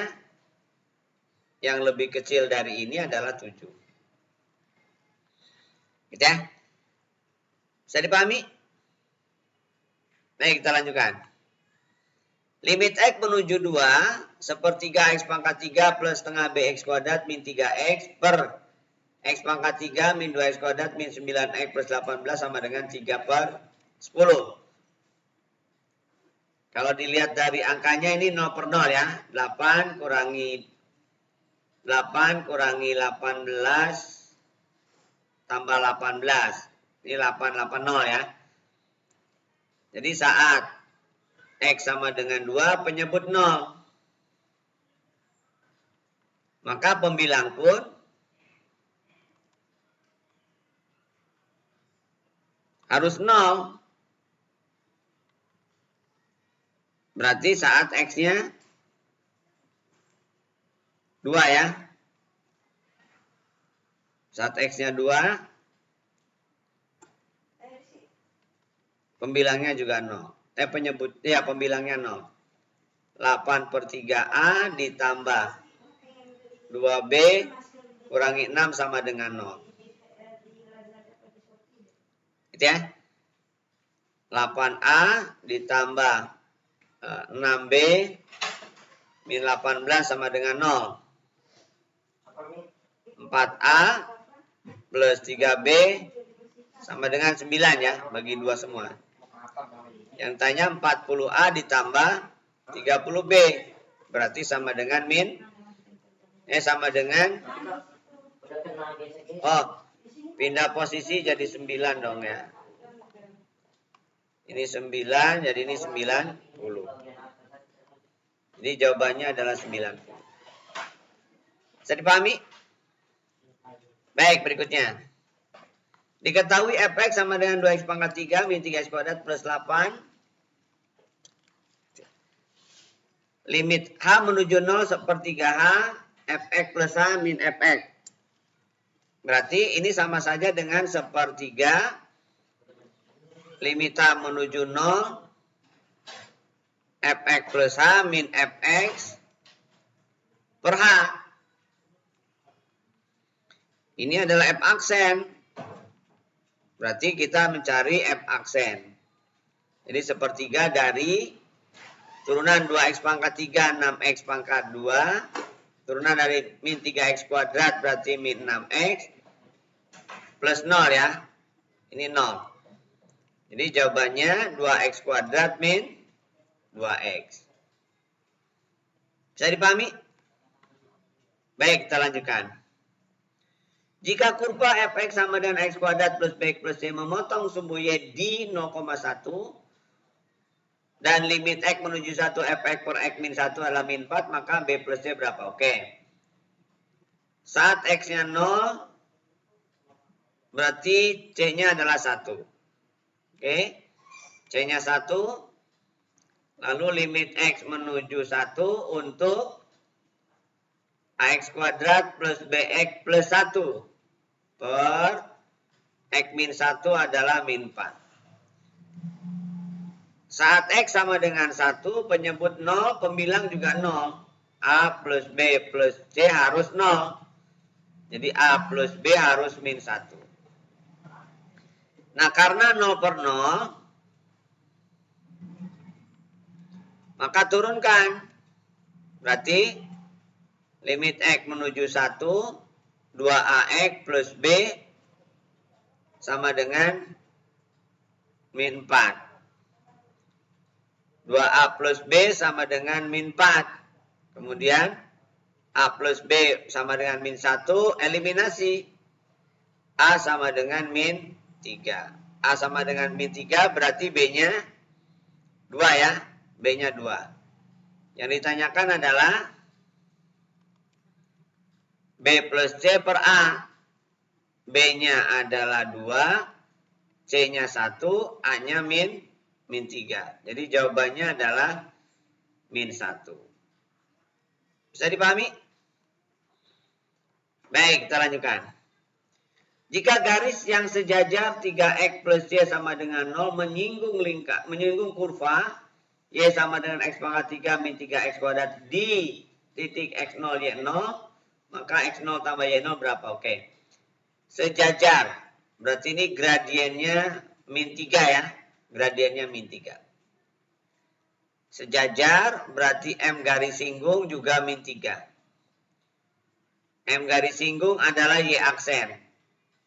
yang lebih kecil dari ini adalah 7. Gitu ya. Bisa dipahami? Baik, kita lanjutkan. Limit X menuju 2, sepertiga X pangkat 3 plus setengah BX kuadrat min 3X per X pangkat 3 min 2X kuadrat min 9X plus 18 sama dengan 3/10. Kalau dilihat dari angkanya ini 0/0 ya. 8 kurangi 18 tambah 18. Ini 880 ya. Jadi saat X sama dengan 2 penyebut 0. Maka pembilang pun harus 0. Berarti saat X-nya 2 ya. Saat X-nya 2, pembilangnya juga 0. Pembilangnya 0. 8/3A ditambah 2B kurangi 6 sama dengan 0. Gitu ya. 8A ditambah 6B min 18 sama dengan 0. 4A plus 3B sama dengan 9 ya. Bagi 2 semua. Yang tanya 40A ditambah 30B. Berarti sama dengan sama dengan pindah posisi jadi 9 dong ya. Ini 9, jadi ini 90. Jadi jawabannya adalah 90. Bisa dipahami? Baik, berikutnya. Diketahui fx sama dengan 2x pangkat 3 min 3x kuadrat plus 8. Limit h menuju 0 sepertiga h fx plus h min fx. Berarti ini sama saja dengan sepertiga limit h menuju 0 fx plus h min fx per h. Ini adalah f aksen. Berarti kita mencari f aksen. Jadi sepertiga dari turunan 2x pangkat 3 6x pangkat 2. Turunan dari min 3x kuadrat berarti min 6x. Plus 0 ya. Ini 0. Jadi jawabannya 2x kuadrat min 2x. Bisa dipahami? Baik, kita lanjutkan. Jika kurva fx sama dengan x kuadrat plus bx plus c memotong sumbu y di 0,1 dan limit x menuju 1 fx per x min 1 adalah min 4, maka b plus c berapa? Oke. Saat x-nya 0, berarti c-nya adalah 1. Oke. C-nya 1, lalu limit x menuju 1 untuk ax kuadrat plus bx plus 1 per x min 1 adalah min 4. Saat x sama dengan 1, penyebut 0, pembilang juga 0. A plus B plus C harus 0. Jadi A plus B harus min 1. Nah, karena 0 per 0, maka turunkan. Berarti limit x menuju 1, 2ax plus B sama dengan min 4. 2a plus B sama dengan min 4. Kemudian A plus B sama dengan min 1, eliminasi. A sama dengan min 3. A sama dengan min 3 berarti B-nya 2 ya. B-nya 2. Yang ditanyakan adalah B plus C per A. B-nya adalah 2, C-nya 1, A-nya min 3. Jadi jawabannya adalah min 1. Bisa dipahami? Baik, kita lanjutkan. Jika garis yang sejajar 3x plus y sama dengan 0 menyinggung kurva y sama dengan x pangkat 3 min 3x kuadrat di titik x0 y0, maka x0 tambah y0 berapa? Oke. Sejajar. Berarti ini gradiennya min 3 ya. Gradiennya min 3. Sejajar berarti M garis singgung juga min 3. M garis singgung adalah Y aksen.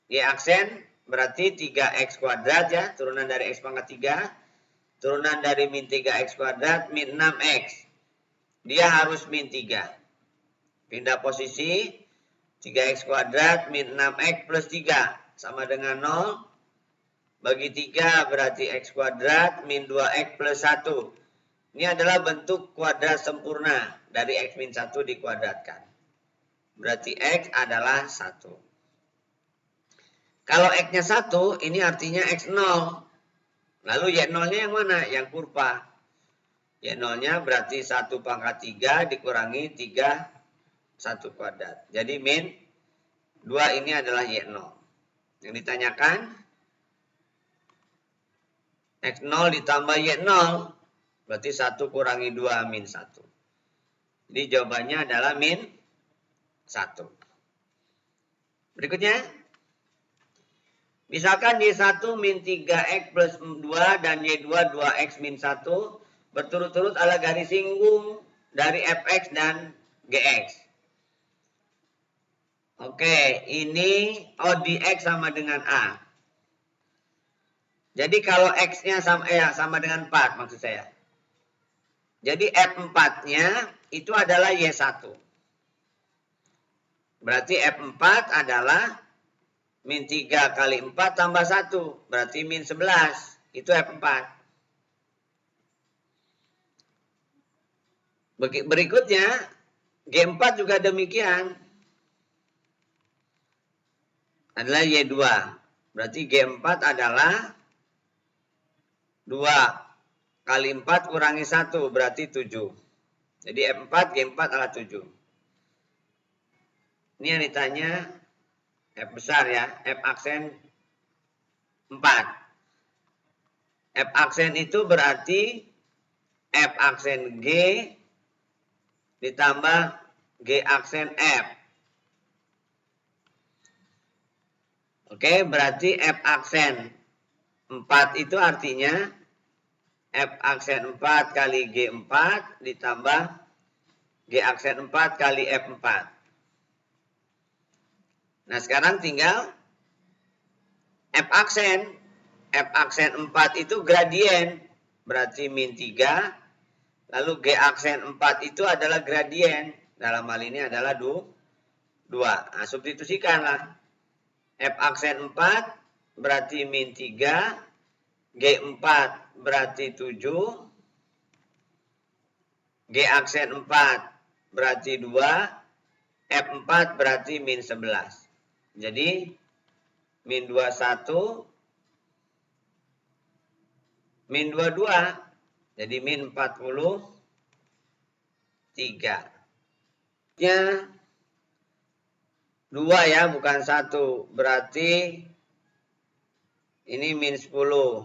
Y aksen berarti 3x kuadrat ya. Turunan dari x pangkat 3. Turunan dari min 3x kuadrat min 6x. Dia harus min 3. Pindah posisi. 3x kuadrat min 6x plus 3. Sama dengan 0. Bagi 3 berarti x kuadrat min 2x plus 1. Ini adalah bentuk kuadrat sempurna dari x min 1 dikuadratkan. Berarti x adalah 1. Kalau x-nya 1, ini artinya x0. Lalu y0-nya yang mana? Yang kurva. Y0-nya berarti 1 pangkat 3 dikurangi 3 1 kuadrat. Jadi min 2 ini adalah y0. Yang ditanyakan x0 ditambah y0 berarti 1 kurangi 2 min 1. Jadi jawabannya adalah min 1. Berikutnya. Misalkan y1 min 3x plus 2 dan y2 2x min 1 berturut-turut adalah garis singgung dari fx dan gx. Oke, ini di x sama dengan a. Jadi kalau x-nya sama dengan 4 maksud saya. Jadi f4-nya itu adalah y1. Berarti f4 adalah min 3 kali 4 tambah 1. Berarti min 11. Itu f4. Berikutnya, g4 juga demikian. Adalah y2. Berarti g4 adalah 2 kali 4 kurangi 1 berarti 7. Jadi F4, G4 adalah 7. Ini yang ditanya F besar ya, F aksen 4. F aksen itu berarti F aksen G ditambah G aksen F. Oke, berarti F aksen 4 itu artinya F aksen 4 kali G4 ditambah G aksen 4 kali F4. Nah, sekarang tinggal F aksen 4 itu gradien. Berarti min 3. Lalu G aksen 4 itu adalah gradien. Dalam hal ini adalah 2. Nah, substitusikanlah. F aksen 4 berarti min 3. G4 berarti 7. G aksen 4 berarti 2. F4 berarti min 11. Jadi min 21. Min 22. Jadi min 43. Nya 2 ya, bukan 1. Berarti ini min 10.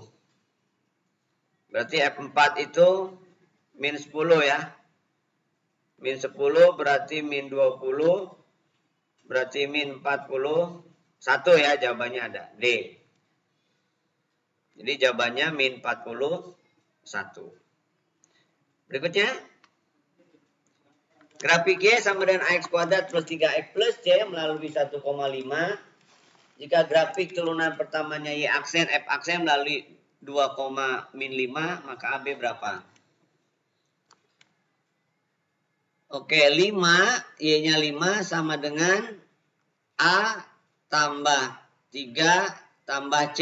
Berarti F4 itu min 10 ya. Min 10 berarti min 20. Berarti min 41 ya, jawabannya ada. D. Jadi jawabannya min 41. Berikutnya. Grafik Y sama dengan AX kuadrat plus 3X plus C melalui 1,5. Jika grafik turunan pertamanya Y aksen, F aksen melalui 2,-5, maka AB berapa? Oke, 5, Y-nya 5 sama dengan A tambah 3 tambah C.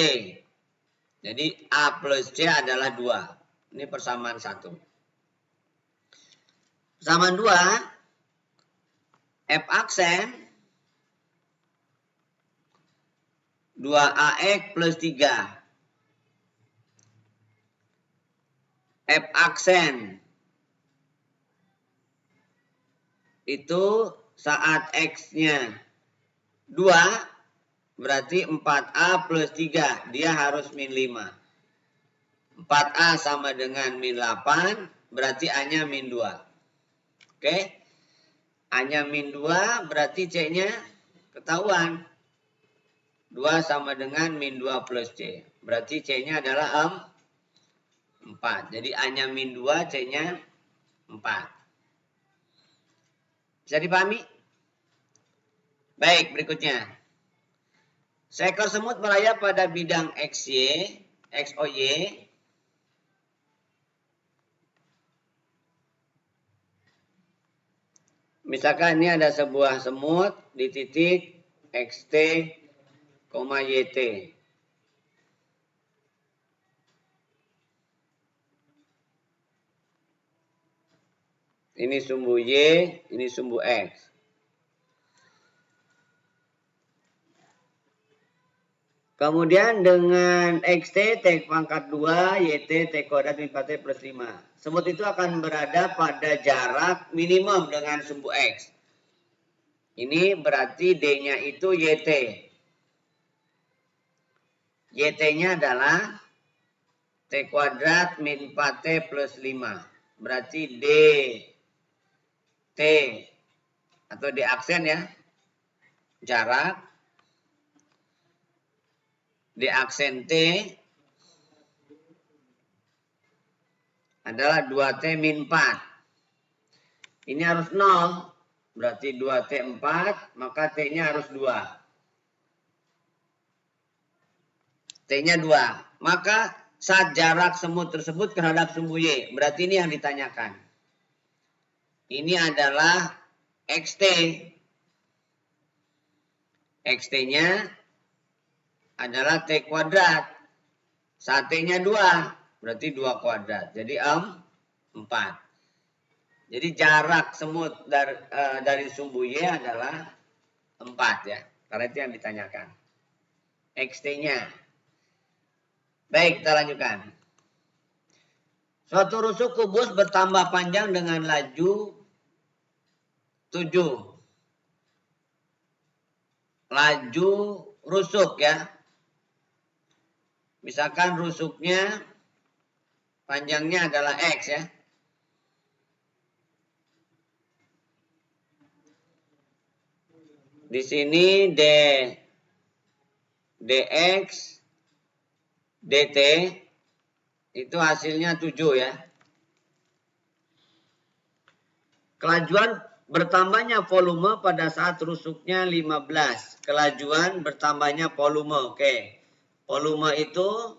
Jadi A plus C adalah 2. Ini persamaan 1. Persamaan 2, F aksen 2AX plus 3. F aksen itu saat X-nya 2, berarti 4A plus 3. Dia harus min 5. 4A sama dengan min 8, berarti A-nya min 2. Oke? A-nya min 2, berarti C-nya ketahuan. 2 sama dengan min 2 plus C. Berarti C-nya adalah 4. Jadi A-nya min 2, C-nya 4. Bisa dipahami? Baik, berikutnya. Seekor semut merayap pada bidang XY, XOY. Misalkan ini ada sebuah semut di titik XT, YT. Ini sumbu Y, ini sumbu X. Kemudian dengan XT, T pangkat 2, YT, T kuadrat min 4T plus 5. Semut itu akan berada pada jarak minimum dengan sumbu X. Ini berarti D-nya itu YT. YT-nya adalah T kuadrat min 4T plus 5. Berarti D, T, atau D aksen ya, jarak. D aksen T adalah 2T min 4. Ini harus 0. Berarti 2T 4, maka T-nya harus 2. T-nya 2. Maka saat jarak semut tersebut terhadap sumbu Y. Berarti ini yang ditanyakan. Ini adalah XT. XT-nya adalah T kuadrat. Saat T-nya 2. Berarti 2 kuadrat. Jadi 4. Jadi jarak semut dari sumbu Y adalah 4 ya. Karena itu yang ditanyakan. XT-nya. Baik, kita lanjutkan. Suatu rusuk kubus bertambah panjang dengan laju 7. Laju rusuk ya. Misalkan rusuknya panjangnya adalah X ya. Di sini dx dt itu hasilnya 7 ya. Kelajuan bertambahnya volume pada saat rusuknya 15. Kelajuan bertambahnya volume. Oke. Volume itu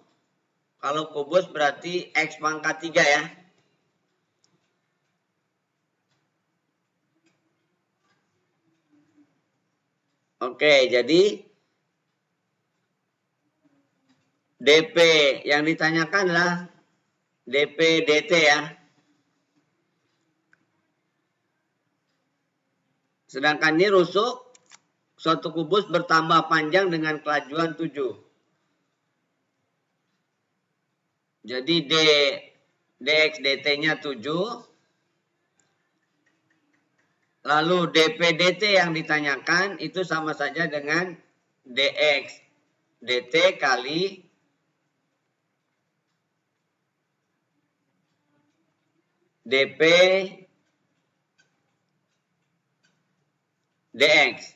kalau kubus berarti X pangkat 3 ya. Oke, jadi DP yang ditanyakan adalah DP DT ya. Sedangkan ini rusuk suatu kubus bertambah panjang dengan kelajuan 7. Jadi DX DT-nya 7. Lalu DP DT yang ditanyakan itu sama saja dengan DX DT kali DP DX.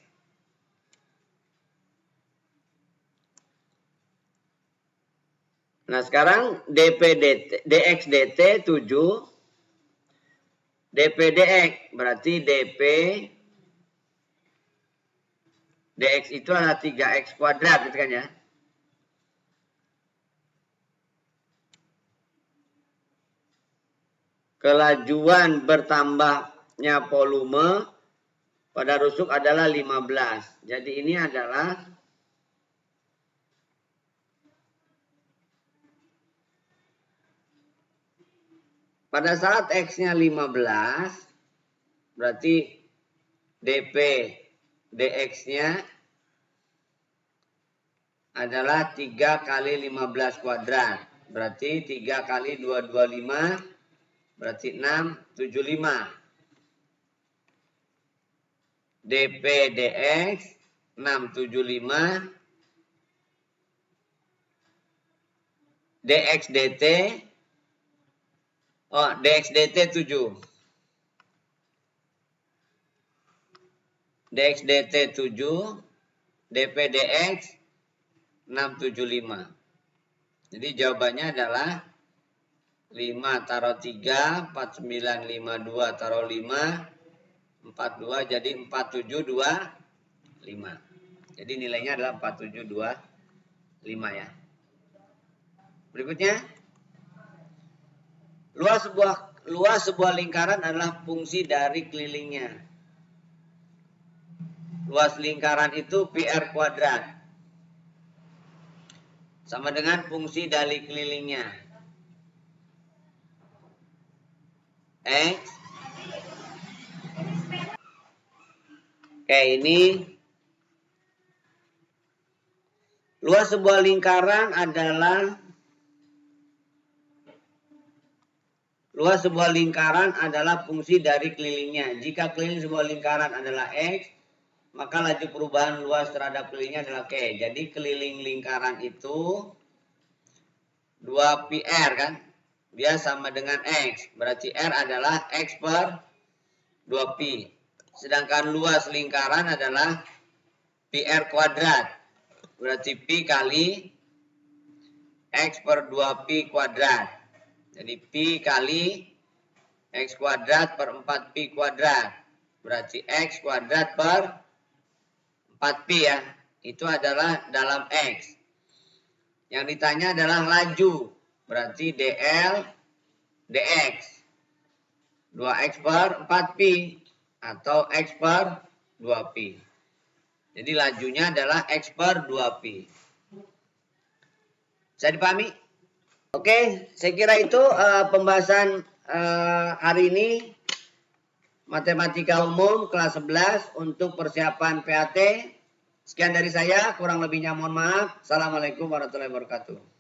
Nah, sekarang DP DX DT 7, DP DX berarti DP DX itu adalah 3X kuadrat gitu kan ya. Kelajuan bertambahnya volume pada rusuk adalah 15. Jadi ini adalah pada saat X-nya 15, berarti DP DX-nya adalah 3 kali 15 kuadrat. Berarti 3 kali 225, berarti 675. DP DX 675. DX DT. Oh, DX DT 7. DX DT 7. DP DX 675. Jadi jawabannya adalah 5 taruh 3, 49, 52 taruh 5, 42 jadi 4725. Jadi nilainya adalah 4725 ya. Berikutnya, luas sebuah lingkaran adalah fungsi dari kelilingnya. Luas lingkaran itu PR kuadrat. Sama dengan fungsi dari kelilingnya. X. Oke, ini luas sebuah lingkaran adalah fungsi dari kelilingnya. Jika keliling sebuah lingkaran adalah X, maka laju perubahan luas terhadap kelilingnya adalah K. Jadi keliling lingkaran itu 2PR kan? Dia sama dengan X. Berarti R adalah X per 2Pi. Sedangkan luas lingkaran adalah PR kuadrat. Berarti Pi kali X per 2Pi kuadrat. Jadi Pi kali X kuadrat per 4Pi kuadrat. Berarti X kuadrat per 4Pi ya. Itu adalah dalam X. Yang ditanya adalah laju. Berarti DL DX 2X per 4Pi atau X per 2Pi. Jadi lajunya adalah X per 2Pi. Bisa dipahami? Oke, saya kira itu pembahasan hari ini. Matematika umum kelas 11 untuk persiapan PAT. Sekian dari saya, kurang lebihnya mohon maaf. Assalamualaikum warahmatullahi wabarakatuh.